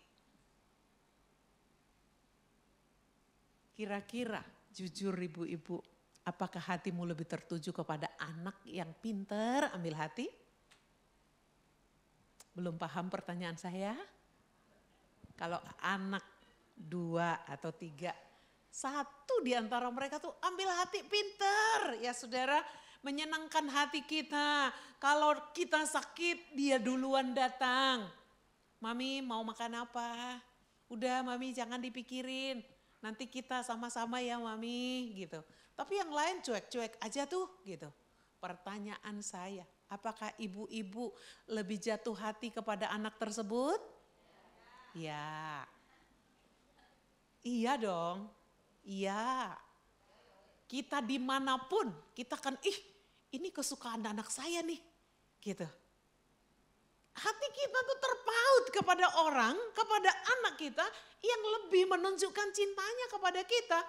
Kira-kira jujur ibu-ibu, apakah hatimu lebih tertuju kepada anak yang pintar ambil hati? Belum paham pertanyaan saya? Kalau anak 2 atau 3, 1 di antara mereka tuh ambil hati pintar ya saudara. Menyenangkan hati kita. Kalau kita sakit dia duluan datang. Mami mau makan apa? Udah Mami jangan dipikirin. Nanti kita sama-sama ya Mami gitu. Tapi yang lain cuek-cuek aja tuh gitu. pertanyaan saya, apakah ibu-ibu lebih jatuh hati kepada anak tersebut? Ya. Iya dong, iya. Kita dimanapun, kita kan ini kesukaan anak saya nih, gitu. Hati kita tuh terpaut kepada orang, kepada anak kita yang lebih menunjukkan cintanya kepada kita.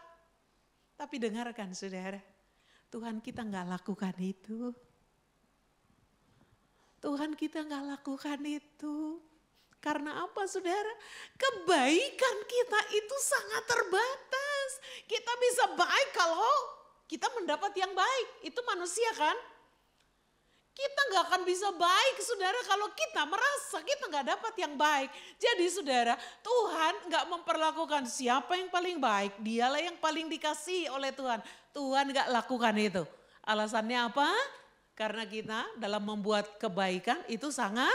Tapi dengarkan saudara, Tuhan kita nggak lakukan itu. Tuhan kita nggak lakukan itu. Karena apa saudara? Kebaikan kita itu sangat terbatas. Kita bisa baik kalau kita mendapat yang baik. Itu manusia kan? Kita nggak akan bisa baik saudara kalau kita merasa kita nggak dapat yang baik. Jadi saudara, Tuhan nggak memperlakukan siapa yang paling baik. Dialah yang paling dikasihi oleh Tuhan. Tuhan nggak lakukan itu. Alasannya apa? Karena kita dalam membuat kebaikan itu sangat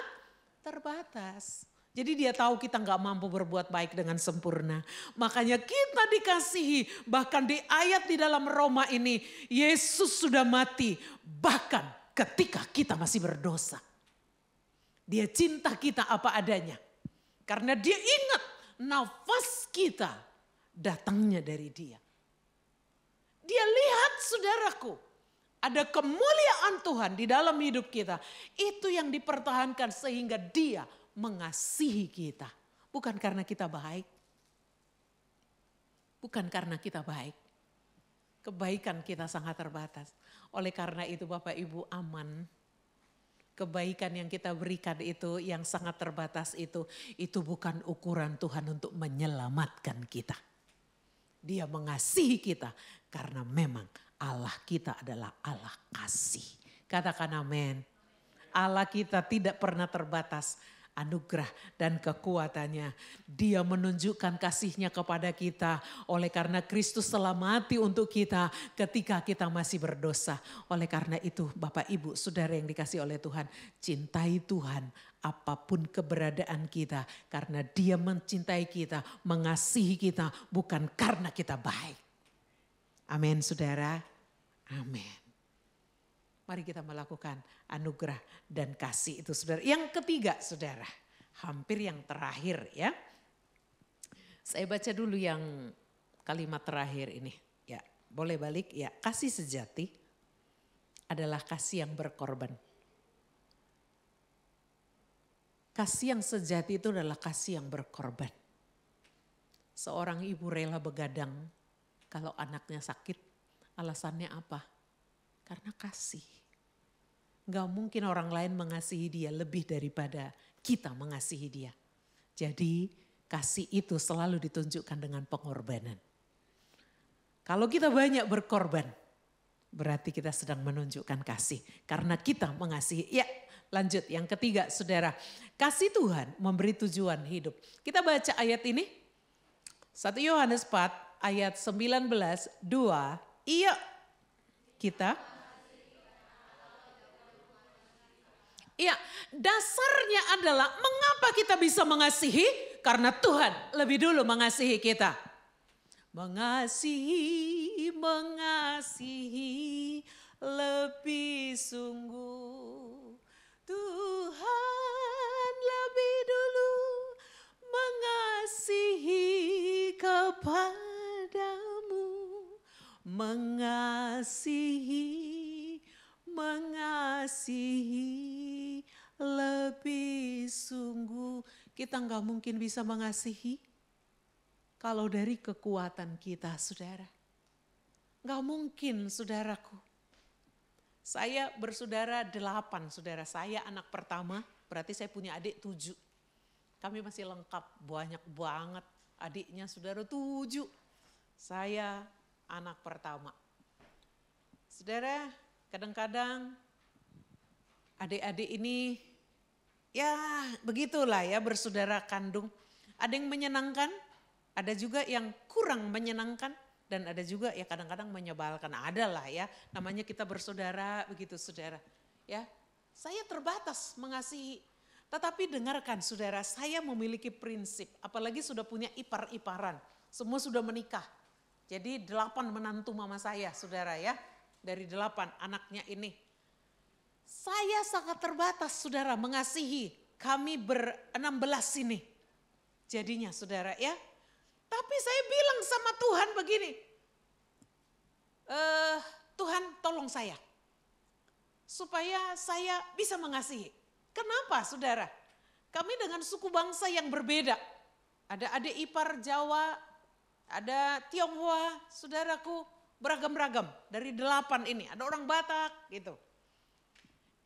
terbatas. Jadi dia tahu kita nggak mampu berbuat baik dengan sempurna. Makanya kita dikasihi. Bahkan di ayat di dalam Roma ini, Yesus sudah mati. Bahkan ketika kita masih berdosa. Dia cinta kita apa adanya. Karena dia ingat nafas kita datangnya dari dia. Dia lihat saudaraku, ada kemuliaan Tuhan di dalam hidup kita. Itu yang dipertahankan sehingga dia mengasihi kita. Bukan karena kita baik. Bukan karena kita baik. Kebaikan kita sangat terbatas. Oleh karena itu Bapak Ibu aman. Kebaikan yang kita berikan itu yang sangat terbatas itu bukan ukuran Tuhan untuk menyelamatkan kita. Dia mengasihi kita karena memang Allah kita adalah Allah kasih. Katakan amin. Allah kita tidak pernah terbatas. Anugerah dan kekuatannya. Dia menunjukkan kasihnya kepada kita. Oleh karena Kristus telah mati untuk kita ketika kita masih berdosa. Oleh karena itu Bapak Ibu saudara yang dikasihi oleh Tuhan. Cintai Tuhan apapun keberadaan kita. Karena dia mencintai kita, mengasihi kita bukan karena kita baik. Amin saudara. Amin. Mari kita melakukan anugerah dan kasih itu saudara. Yang ketiga saudara, hampir yang terakhir ya. Saya baca dulu yang kalimat terakhir ini. Ya, boleh balik ya. Kasih sejati adalah kasih yang berkorban. Kasih yang sejati itu adalah kasih yang berkorban. Seorang ibu rela begadang kalau anaknya sakit. Alasannya apa? Karena kasih. Gak mungkin orang lain mengasihi dia lebih daripada kita mengasihi dia. Jadi kasih itu selalu ditunjukkan dengan pengorbanan. Kalau kita banyak berkorban, berarti kita sedang menunjukkan kasih. Karena kita mengasihi. Ya lanjut yang ketiga saudara. Kasih Tuhan memberi tujuan hidup. Kita baca ayat ini. 1 Yohanes 4 ayat 19, 2. Iya kita. Ya, dasarnya adalah mengapa kita bisa mengasihi? Karena Tuhan lebih dulu mengasihi kita. Mengasihi lebih sungguh. Tuhan lebih dulu mengasihi kepadamu. Mengasihi lebih sungguh. Kita nggak mungkin bisa mengasihi kalau dari kekuatan kita saudara. Nggak mungkin saudaraku. Saya bersaudara 8 saudara. Saya anak pertama berarti saya punya adik 7. Kami masih lengkap banyak banget adiknya saudara 7. Saya anak pertama. Saudara kadang-kadang adik-adik ini ya begitulah ya bersaudara kandung. Ada yang menyenangkan, ada juga yang kurang menyenangkan. Dan ada juga ya kadang-kadang menyebalkan. Ada lah ya namanya kita bersaudara begitu saudara. Ya saya terbatas mengasihi. Tetapi dengarkan saudara saya memiliki prinsip. Apalagi sudah punya ipar-iparan. Semua sudah menikah. Jadi 8 menantu mama saya saudara ya. Dari 8 anaknya ini. Saya sangat terbatas saudara mengasihi. Kami ber-16 ini. Jadinya saudara ya. Tapi saya bilang sama Tuhan begini. Tuhan tolong saya. Supaya saya bisa mengasihi. Kenapa saudara? Kami dengan suku bangsa yang berbeda. Ada adik ipar Jawa, ada Tionghoa, saudaraku beragam-ragam. Dari 8 ini, ada orang Batak gitu.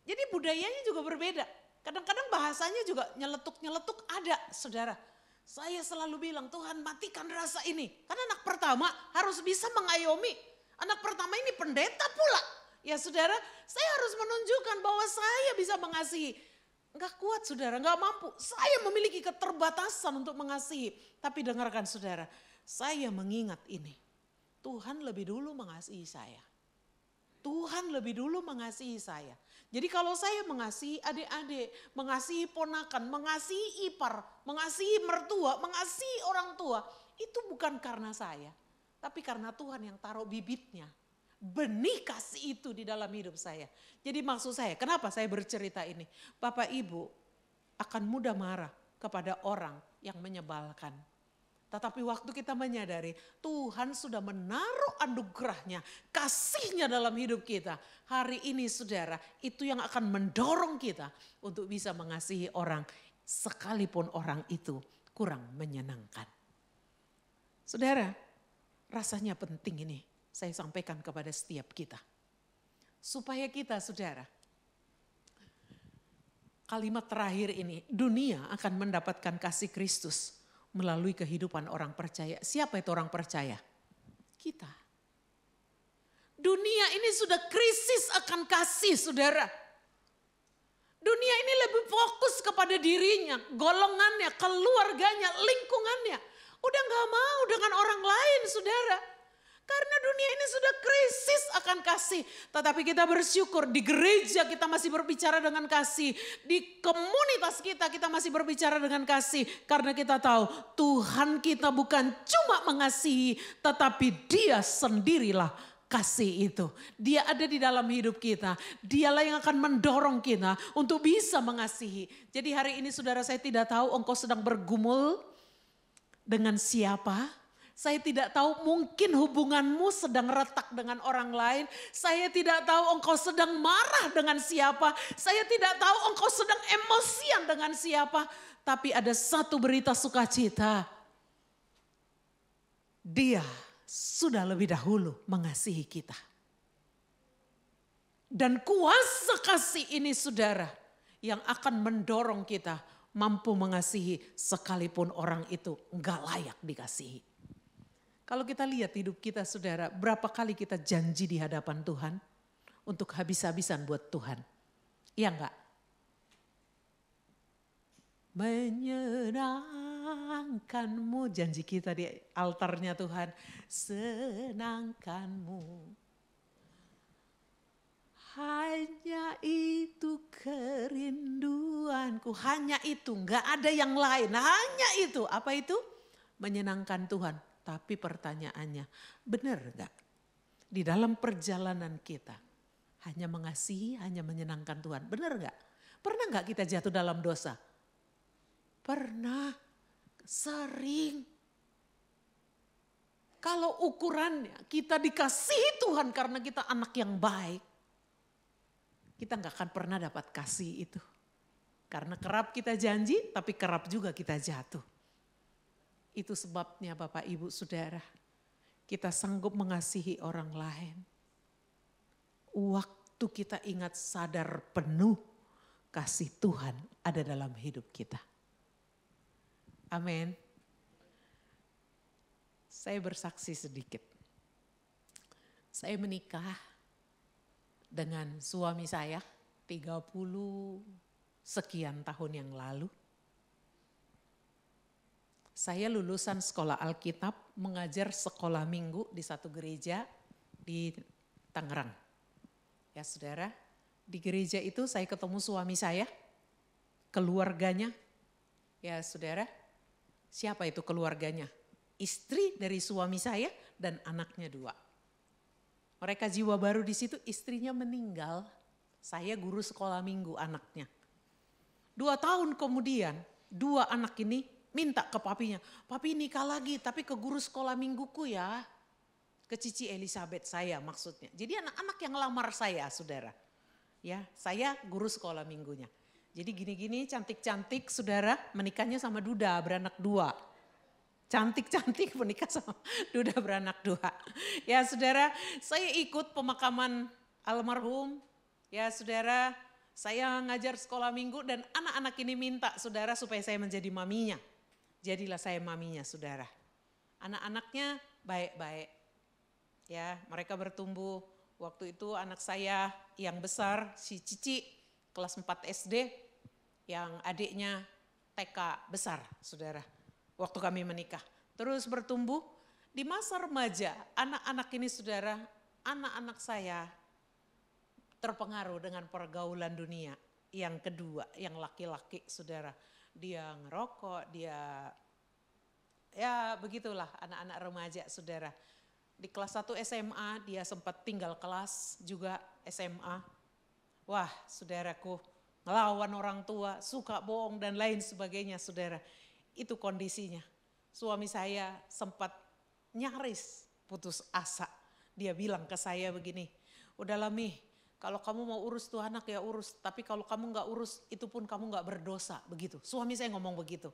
Jadi budayanya juga berbeda. Kadang-kadang bahasanya juga nyeletuk-nyeletuk ada saudara. Saya selalu bilang Tuhan matikan rasa ini. Karena anak pertama harus bisa mengayomi. Anak pertama ini pendeta pula. Ya saudara, saya harus menunjukkan bahwa saya bisa mengasihi. Enggak kuat saudara, enggak mampu. Saya memiliki keterbatasan untuk mengasihi. Tapi dengarkan saudara, saya mengingat ini. Tuhan lebih dulu mengasihi saya. Tuhan lebih dulu mengasihi saya. Jadi kalau saya mengasihi adik-adik, mengasihi ponakan, mengasihi ipar, mengasihi mertua, mengasihi orang tua. Itu bukan karena saya. Tapi karena Tuhan yang taruh bibitnya. Benih kasih itu di dalam hidup saya. Jadi maksud saya, kenapa saya bercerita ini? Bapak Ibu akan mudah marah kepada orang yang menyebalkan. Tetapi waktu kita menyadari Tuhan sudah menaruh anugerahnya, kasihnya dalam hidup kita. Hari ini saudara, itu yang akan mendorong kita untuk bisa mengasihi orang sekalipun orang itu kurang menyenangkan. Saudara, rasanya penting ini. Saya sampaikan kepada setiap kita. Supaya kita saudara, kalimat terakhir ini, dunia akan mendapatkan kasih Kristus melalui kehidupan orang percaya. Siapa itu orang percaya? Kita. Dunia ini sudah krisis akan kasih saudara. Dunia ini lebih fokus kepada dirinya, golongannya, keluarganya, lingkungannya. Udah gak mau dengan orang lain saudara. Karena dunia ini sudah krisis akan kasih. Tetapi kita bersyukur di gereja kita masih berbicara dengan kasih. Di komunitas kita masih berbicara dengan kasih. Karena kita tahu Tuhan kita bukan cuma mengasihi. Tetapi Dia sendirilah kasih itu. Dia ada di dalam hidup kita. Dialah yang akan mendorong kita untuk bisa mengasihi. Jadi hari ini saudara, saya tidak tahu engkau sedang bergumul dengan siapa. Saya tidak tahu, mungkin hubunganmu sedang retak dengan orang lain. Saya tidak tahu engkau sedang marah dengan siapa. Saya tidak tahu engkau sedang emosian dengan siapa. Tapi ada satu berita sukacita. Dia sudah lebih dahulu mengasihi kita. Dan kuasa kasih ini saudara, yang akan mendorong kita mampu mengasihi sekalipun orang itu enggak layak dikasihi. Kalau kita lihat hidup kita saudara, berapa kali kita janji di hadapan Tuhan untuk habis-habisan buat Tuhan. Iya enggak? Menyenangkanmu, janji kita di altarnya Tuhan. Senangkanmu. Hanya itu kerinduanku, hanya itu, enggak ada yang lain. Hanya itu, apa itu? Menyenangkan Tuhan. Tapi pertanyaannya, benar enggak? Di dalam perjalanan kita, hanya mengasihi, hanya menyenangkan Tuhan. Benar enggak? Pernah enggak kita jatuh dalam dosa? Pernah, sering. Kalau ukurannya kita dikasihi Tuhan karena kita anak yang baik, kita enggak akan pernah dapat kasih itu. Karena kerap kita janji, tapi kerap juga kita jatuh. Itu sebabnya Bapak Ibu Saudara, kita sanggup mengasihi orang lain. Waktu kita ingat sadar penuh kasih Tuhan ada dalam hidup kita. Amin. Saya bersaksi sedikit. Saya menikah dengan suami saya 30 sekian tahun yang lalu. Saya lulusan sekolah Alkitab, mengajar sekolah minggu di satu gereja di Tangerang. Ya saudara, di gereja itu saya ketemu suami saya, keluarganya. Ya saudara, siapa itu keluarganya? Istri dari suami saya dan anaknya 2. Mereka jiwa baru di situ, istrinya meninggal Saya guru sekolah minggu anaknya. 2 tahun kemudian, 2 anak ini minta ke papinya, papi nikah lagi tapi ke guru sekolah mingguku ya. Ke Cici Elizabeth saya maksudnya. Jadi anak-anak yang lamar saya, saudara. Ya, saya guru sekolah minggunya. Jadi gini-gini cantik-cantik saudara, menikahnya sama duda beranak 2. Cantik-cantik menikah sama duda beranak 2. Ya saudara, saya ikut pemakaman almarhum. Ya saudara, saya ngajar sekolah minggu dan anak-anak ini minta saudara supaya saya menjadi maminya. Jadilah saya maminya saudara. Anak-anaknya baik-baik. Ya, mereka bertumbuh. Waktu itu anak saya yang besar, si Cici, kelas 4 SD, yang adiknya TK besar, saudara. Waktu kami menikah. Terus bertumbuh, di masa remaja, anak-anak ini saudara, anak-anak saya terpengaruh dengan pergaulan dunia. Yang kedua, yang laki-laki saudara. Dia ngerokok, dia, ya begitulah anak-anak remaja saudara. Di kelas 1 SMA dia sempat tinggal kelas juga SMA. Wah saudaraku, ngelawan orang tua, suka bohong dan lain sebagainya saudara. Itu kondisinya. Suami saya sempat nyaris putus asa. Dia bilang ke saya begini, udahlah Mi, kalau kamu mau urus tuh anak ya urus. Tapi kalau kamu gak urus itu pun kamu gak berdosa begitu. Suami saya ngomong begitu.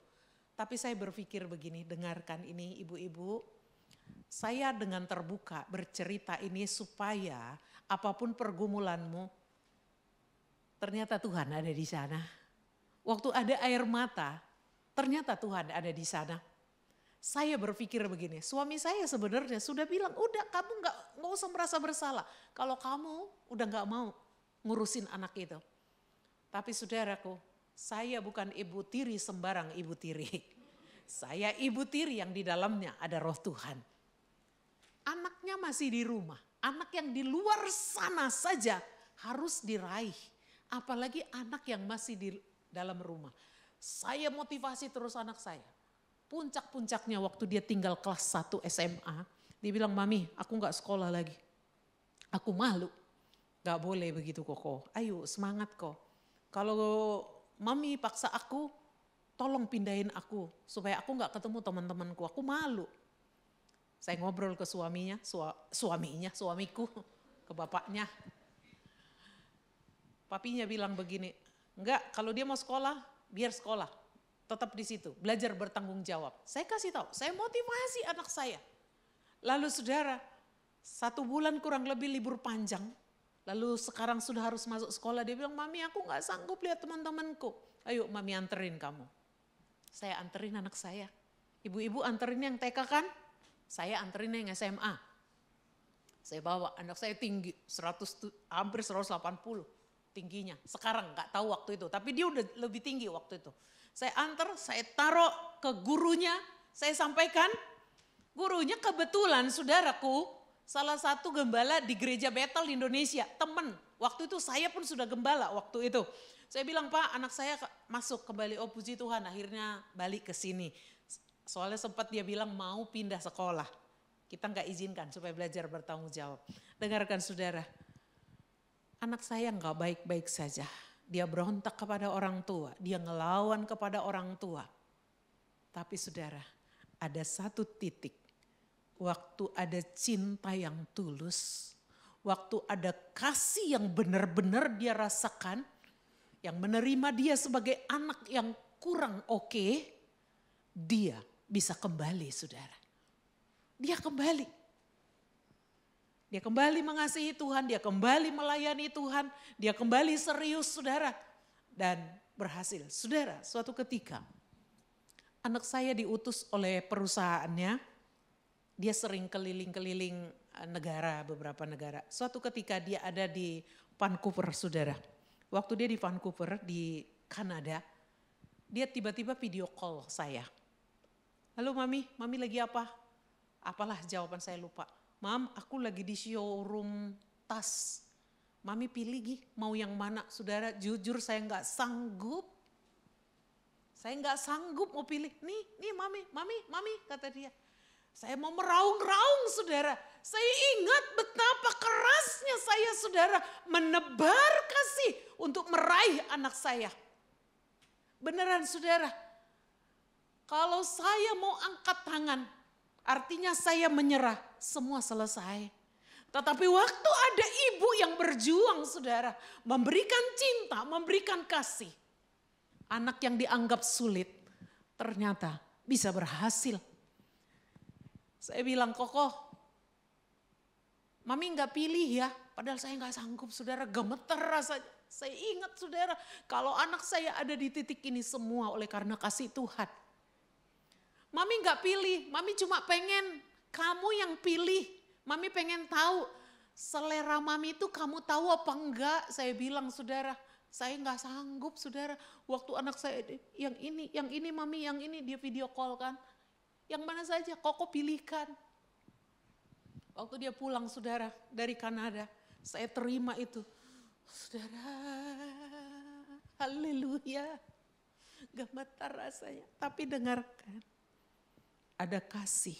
Tapi saya berpikir begini, dengarkan ini ibu-ibu. Saya dengan terbuka bercerita ini supaya apapun pergumulanmu, ternyata Tuhan ada di sana. Waktu ada air mata, ternyata Tuhan ada di sana. Saya berpikir begini, suami saya sebenarnya sudah bilang, udah kamu nggak usah merasa bersalah. Kalau kamu udah nggak mau ngurusin anak itu. Tapi saudaraku, saya bukan ibu tiri sembarang ibu tiri. Saya ibu tiri yang di dalamnya ada roh Tuhan. Anaknya masih di rumah, anak yang di luar sana saja harus diraih. Apalagi anak yang masih di dalam rumah. Saya motivasi terus anak saya. Puncak-puncaknya waktu dia tinggal kelas 1 SMA, dia bilang, Mami aku gak sekolah lagi. Aku malu, gak boleh begitu Koko. Ayo semangat kok. Kalau Mami paksa aku, tolong pindahin aku. Supaya aku gak ketemu teman-temanku, aku malu. Saya ngobrol ke suaminya, suamiku, ke bapaknya. Papinya bilang begini, enggak kalau dia mau sekolah, biar sekolah. Tetap di situ, belajar bertanggung jawab. Saya kasih tahu, saya motivasi anak saya. Lalu saudara, 1 bulan kurang lebih libur panjang. Lalu sekarang sudah harus masuk sekolah, dia bilang, Mami aku gak sanggup lihat teman-temanku. Ayo Mami anterin kamu. Saya anterin anak saya. Ibu-ibu anterin yang TK kan? Saya anterin yang SMA. Saya bawa anak saya tinggi, hampir 180 tingginya. Sekarang gak tahu waktu itu, tapi dia udah lebih tinggi waktu itu. Saya antar, saya taruh ke gurunya, saya sampaikan. Gurunya kebetulan saudaraku, salah satu gembala di gereja Betel di Indonesia, temen. Waktu itu saya pun sudah gembala waktu itu. Saya bilang, Pak anak saya masuk kembali, oh puji Tuhan akhirnya balik ke sini. Soalnya sempat dia bilang mau pindah sekolah. Kita gak izinkan supaya belajar bertanggung jawab. Dengarkan saudara, anak saya gak baik-baik saja. Dia berontak kepada orang tua, dia ngelawan kepada orang tua. Tapi saudara, ada satu titik. Waktu ada cinta yang tulus, waktu ada kasih yang benar-benar dia rasakan, yang menerima dia sebagai anak yang kurang oke, dia bisa kembali saudara. Dia kembali. Dia kembali mengasihi Tuhan, dia kembali melayani Tuhan, dia kembali serius saudara. Dan berhasil. Saudara, suatu ketika anak saya diutus oleh perusahaannya, dia sering keliling-keliling negara, beberapa negara. Suatu ketika dia ada di Vancouver saudara. Waktu dia di Vancouver di Kanada, dia tiba-tiba video call saya. Halo Mami lagi apa? Apalah jawaban saya lupa. Mam, aku lagi di showroom tas. Mami pilih Gi, mau yang mana? Saudara, jujur saya nggak sanggup. Saya nggak sanggup mau pilih. Nih Mami, kata dia. Saya mau meraung-raung saudara. Saya ingat betapa kerasnya saya saudara menebar kasih untuk meraih anak saya. Beneran saudara, kalau saya mau angkat tangan, artinya saya menyerah, semua selesai. Tetapi waktu ada ibu yang berjuang saudara, memberikan cinta, memberikan kasih. Anak yang dianggap sulit, ternyata bisa berhasil. Saya bilang, Koko, Mami nggak pilih ya, padahal saya nggak sanggup saudara, gemeter rasanya. Saya ingat saudara, kalau anak saya ada di titik ini semua oleh karena kasih Tuhan. Mami nggak pilih, Mami cuma pengen kamu yang pilih. Mami pengen tahu selera Mami itu kamu tahu apa enggak. Saya bilang saudara, saya nggak sanggup saudara. Waktu anak saya yang ini Mami, yang ini dia video call kan. Yang mana saja, Koko pilihkan. Waktu dia pulang saudara dari Kanada, saya terima itu. Saudara, haleluya, gemetar rasanya. Tapi dengarkan, ada kasih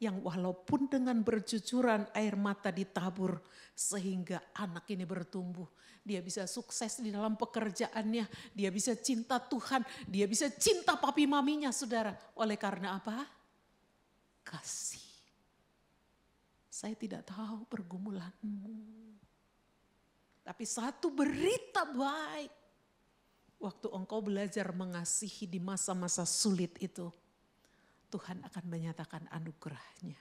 yang walaupun dengan bercucuran air mata ditabur sehingga anak ini bertumbuh. Dia bisa sukses di dalam pekerjaannya, dia bisa cinta Tuhan, dia bisa cinta papi maminya saudara. Oleh karena apa? Kasih. Saya tidak tahu pergumulanmu. Tapi satu berita baik. Waktu engkau belajar mengasihi di masa-masa sulit itu. Tuhan akan menyatakan anugerahnya.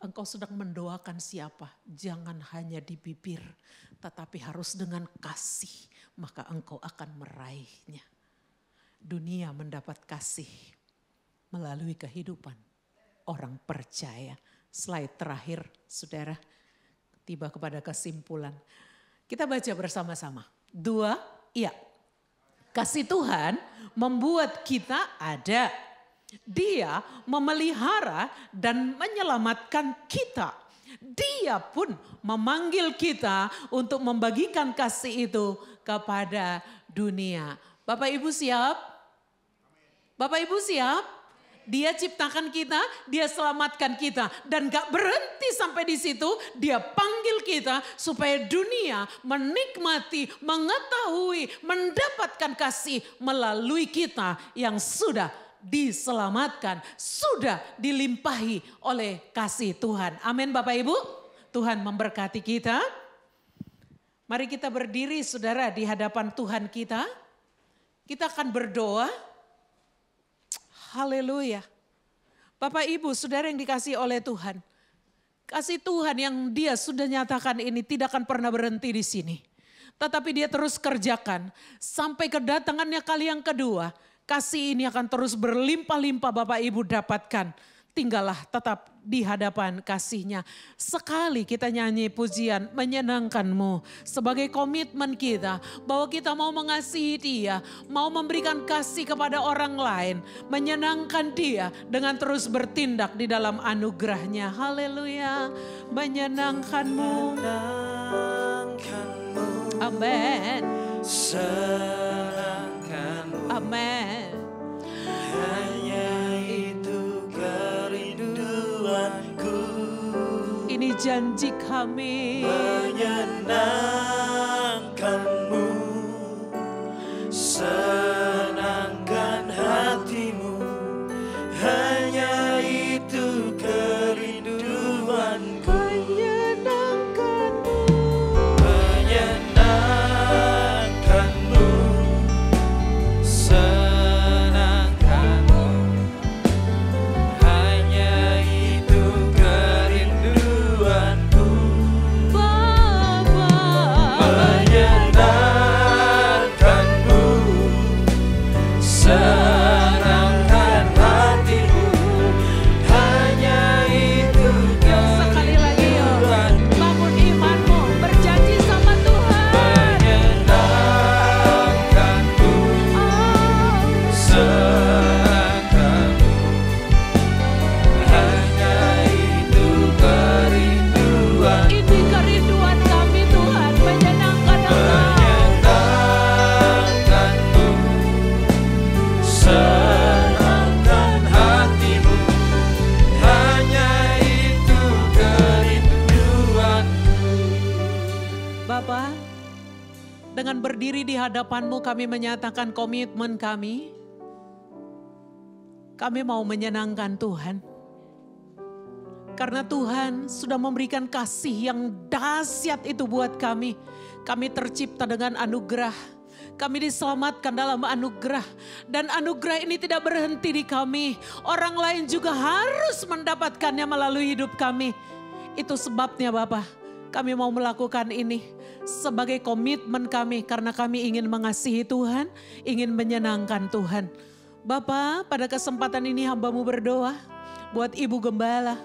Engkau sedang mendoakan siapa? Jangan hanya di bibir. Tetapi harus dengan kasih. Maka engkau akan meraihnya. Dunia mendapat kasih melalui kehidupan orang percaya. Slide terakhir, saudara, tiba kepada kesimpulan. Kita baca bersama-sama. 2, iya. Kasih Tuhan membuat kita ada. Dia memelihara dan menyelamatkan kita. Dia pun memanggil kita untuk membagikan kasih itu kepada dunia. Bapak Ibu siap? Bapak Ibu siap? Dia ciptakan kita, dia selamatkan kita. Dan gak berhenti sampai di situ, dia panggil kita supaya dunia menikmati, mengetahui, mendapatkan kasih melalui kita yang sudah diselamatkan, sudah dilimpahi oleh kasih Tuhan. Amin Bapak Ibu, Tuhan memberkati kita. Mari kita berdiri saudara di hadapan Tuhan kita. Kita akan berdoa. Haleluya. Bapak Ibu, saudara yang dikasihi oleh Tuhan. Kasih Tuhan yang dia sudah nyatakan ini tidak akan pernah berhenti di sini. Tetapi dia terus kerjakan. Sampai kedatangannya kali yang kedua. Kasih ini akan terus berlimpah-limpah Bapak Ibu dapatkan. Tinggallah tetap di hadapan kasih-Nya. Sekali kita nyanyi pujian menyenangkan-Mu. Sebagai komitmen kita bahwa kita mau mengasihi Dia. Mau memberikan kasih kepada orang lain. Menyenangkan Dia dengan terus bertindak di dalam anugerah-Nya. Haleluya. Menyenangkan-Mu. Amin. Senangkan-Mu. Amin. Hanya itu kerinduanku. Ini janji kami. Menyenangkan-Mu. Senangkan hatimu. Hanya itu kerinduanku. Menyenangkan-Mu. Menyenangkan-Mu. Senangkan-Mu. Hanya itu kerinduanku. Bapa. Bapa, dengan berdiri di hadapan-Mu kami menyatakan komitmen kami. Kami mau menyenangkan Tuhan. Karena Tuhan sudah memberikan kasih yang dahsyat itu buat kami. Kami tercipta dengan anugerah. Kami diselamatkan dalam anugerah. Dan anugerah ini tidak berhenti di kami. Orang lain juga harus mendapatkannya melalui hidup kami. Itu sebabnya Bapak, kami mau melakukan ini sebagai komitmen kami. Karena kami ingin mengasihi Tuhan, ingin menyenangkan Tuhan. Bapak, pada kesempatan ini hamba-Mu berdoa buat Ibu Gembala.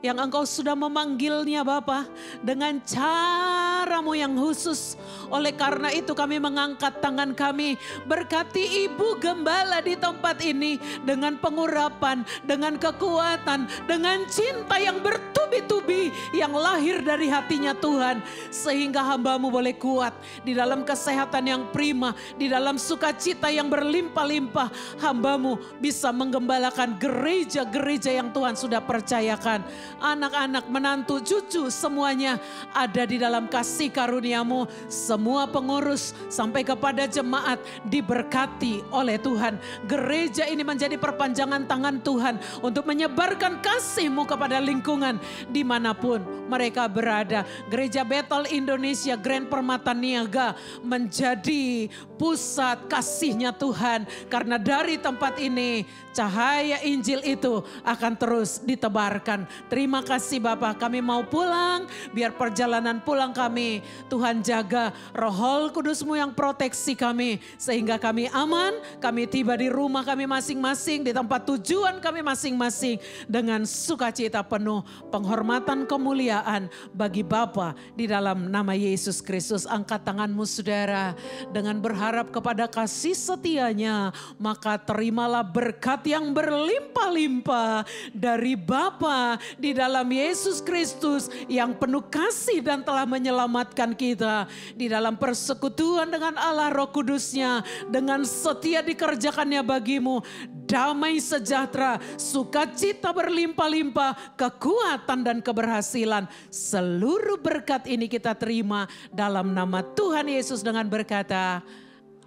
Yang Engkau sudah memanggilnya Bapa dengan cara-Mu yang khusus. Oleh karena itu kami mengangkat tangan kami. Berkati Ibu Gembala di tempat ini dengan pengurapan, dengan kekuatan, dengan cinta yang bertubi-tubi yang lahir dari hatinya Tuhan. Sehingga hamba-Mu boleh kuat di dalam kesehatan yang prima, di dalam sukacita yang berlimpah-limpah. Hamba-Mu bisa menggembalakan gereja-gereja yang Tuhan sudah percayakan. Anak-anak, menantu, cucu semuanya ada di dalam kasih karunia-Mu. Semua pengurus sampai kepada jemaat diberkati oleh Tuhan. Gereja ini menjadi perpanjangan tangan Tuhan untuk menyebarkan kasih-Mu kepada lingkungan dimanapun mereka berada. Gereja Bethel Indonesia Grand Permata Niaga menjadi pusat kasih-Nya Tuhan. Karena dari tempat ini cahaya Injil itu akan terus ditebarkan. Terima kasih Bapak, kami mau pulang, biar perjalanan pulang kami Tuhan jaga, Roh Kudus-Mu yang proteksi kami, sehingga kami aman, kami tiba di rumah kami masing-masing, di tempat tujuan kami masing-masing, dengan sukacita penuh, penghormatan kemuliaan bagi Bapa di dalam nama Yesus Kristus. Angkat tanganmu saudara, dengan berharap kepada kasih setia-Nya, maka terimalah berkat yang berlimpah-limpah dari Bapa di dalam Yesus Kristus yang penuh kasih dan telah menyelamatkan kita. Di dalam persekutuan dengan Allah Roh Kudus-Nya, dengan setia dikerjakannya bagimu, damai sejahtera, sukacita berlimpah-limpah, kekuatan dan keberhasilan. Seluruh berkat ini kita terima dalam nama Tuhan Yesus dengan berkata,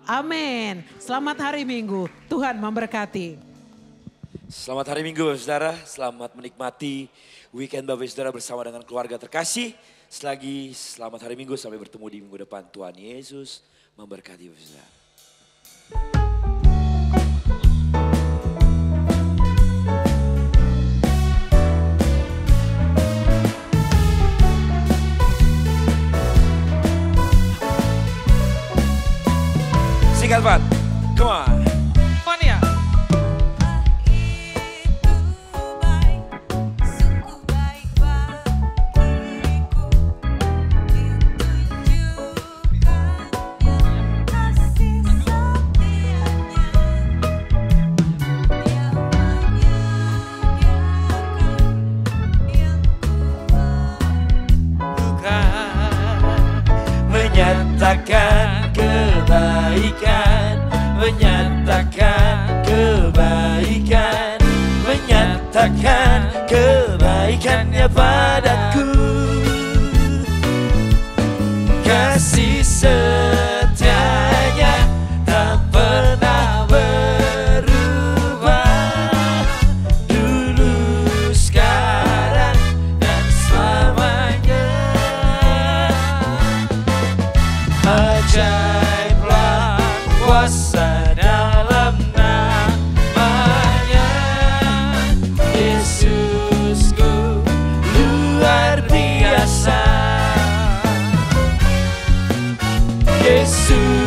amin. Selamat hari Minggu, Tuhan memberkati. Selamat hari Minggu Bapak Saudara, selamat menikmati weekend Bapak Saudara bersama dengan keluarga terkasih. Selagi selamat hari Minggu, sampai bertemu di minggu depan. Tuhan Yesus memberkati Bapak Saudara. Singkat Pak, come on. Mania. Menyatakan kebaikan, menyatakan kebaikan, menyatakan kebaikannya padaku. Kasih setianya tak pernah berubah, dulu, sekarang, dan selamanya. Ajaiblah kuasa dalam namanya, Yesusku luar biasa. Yesus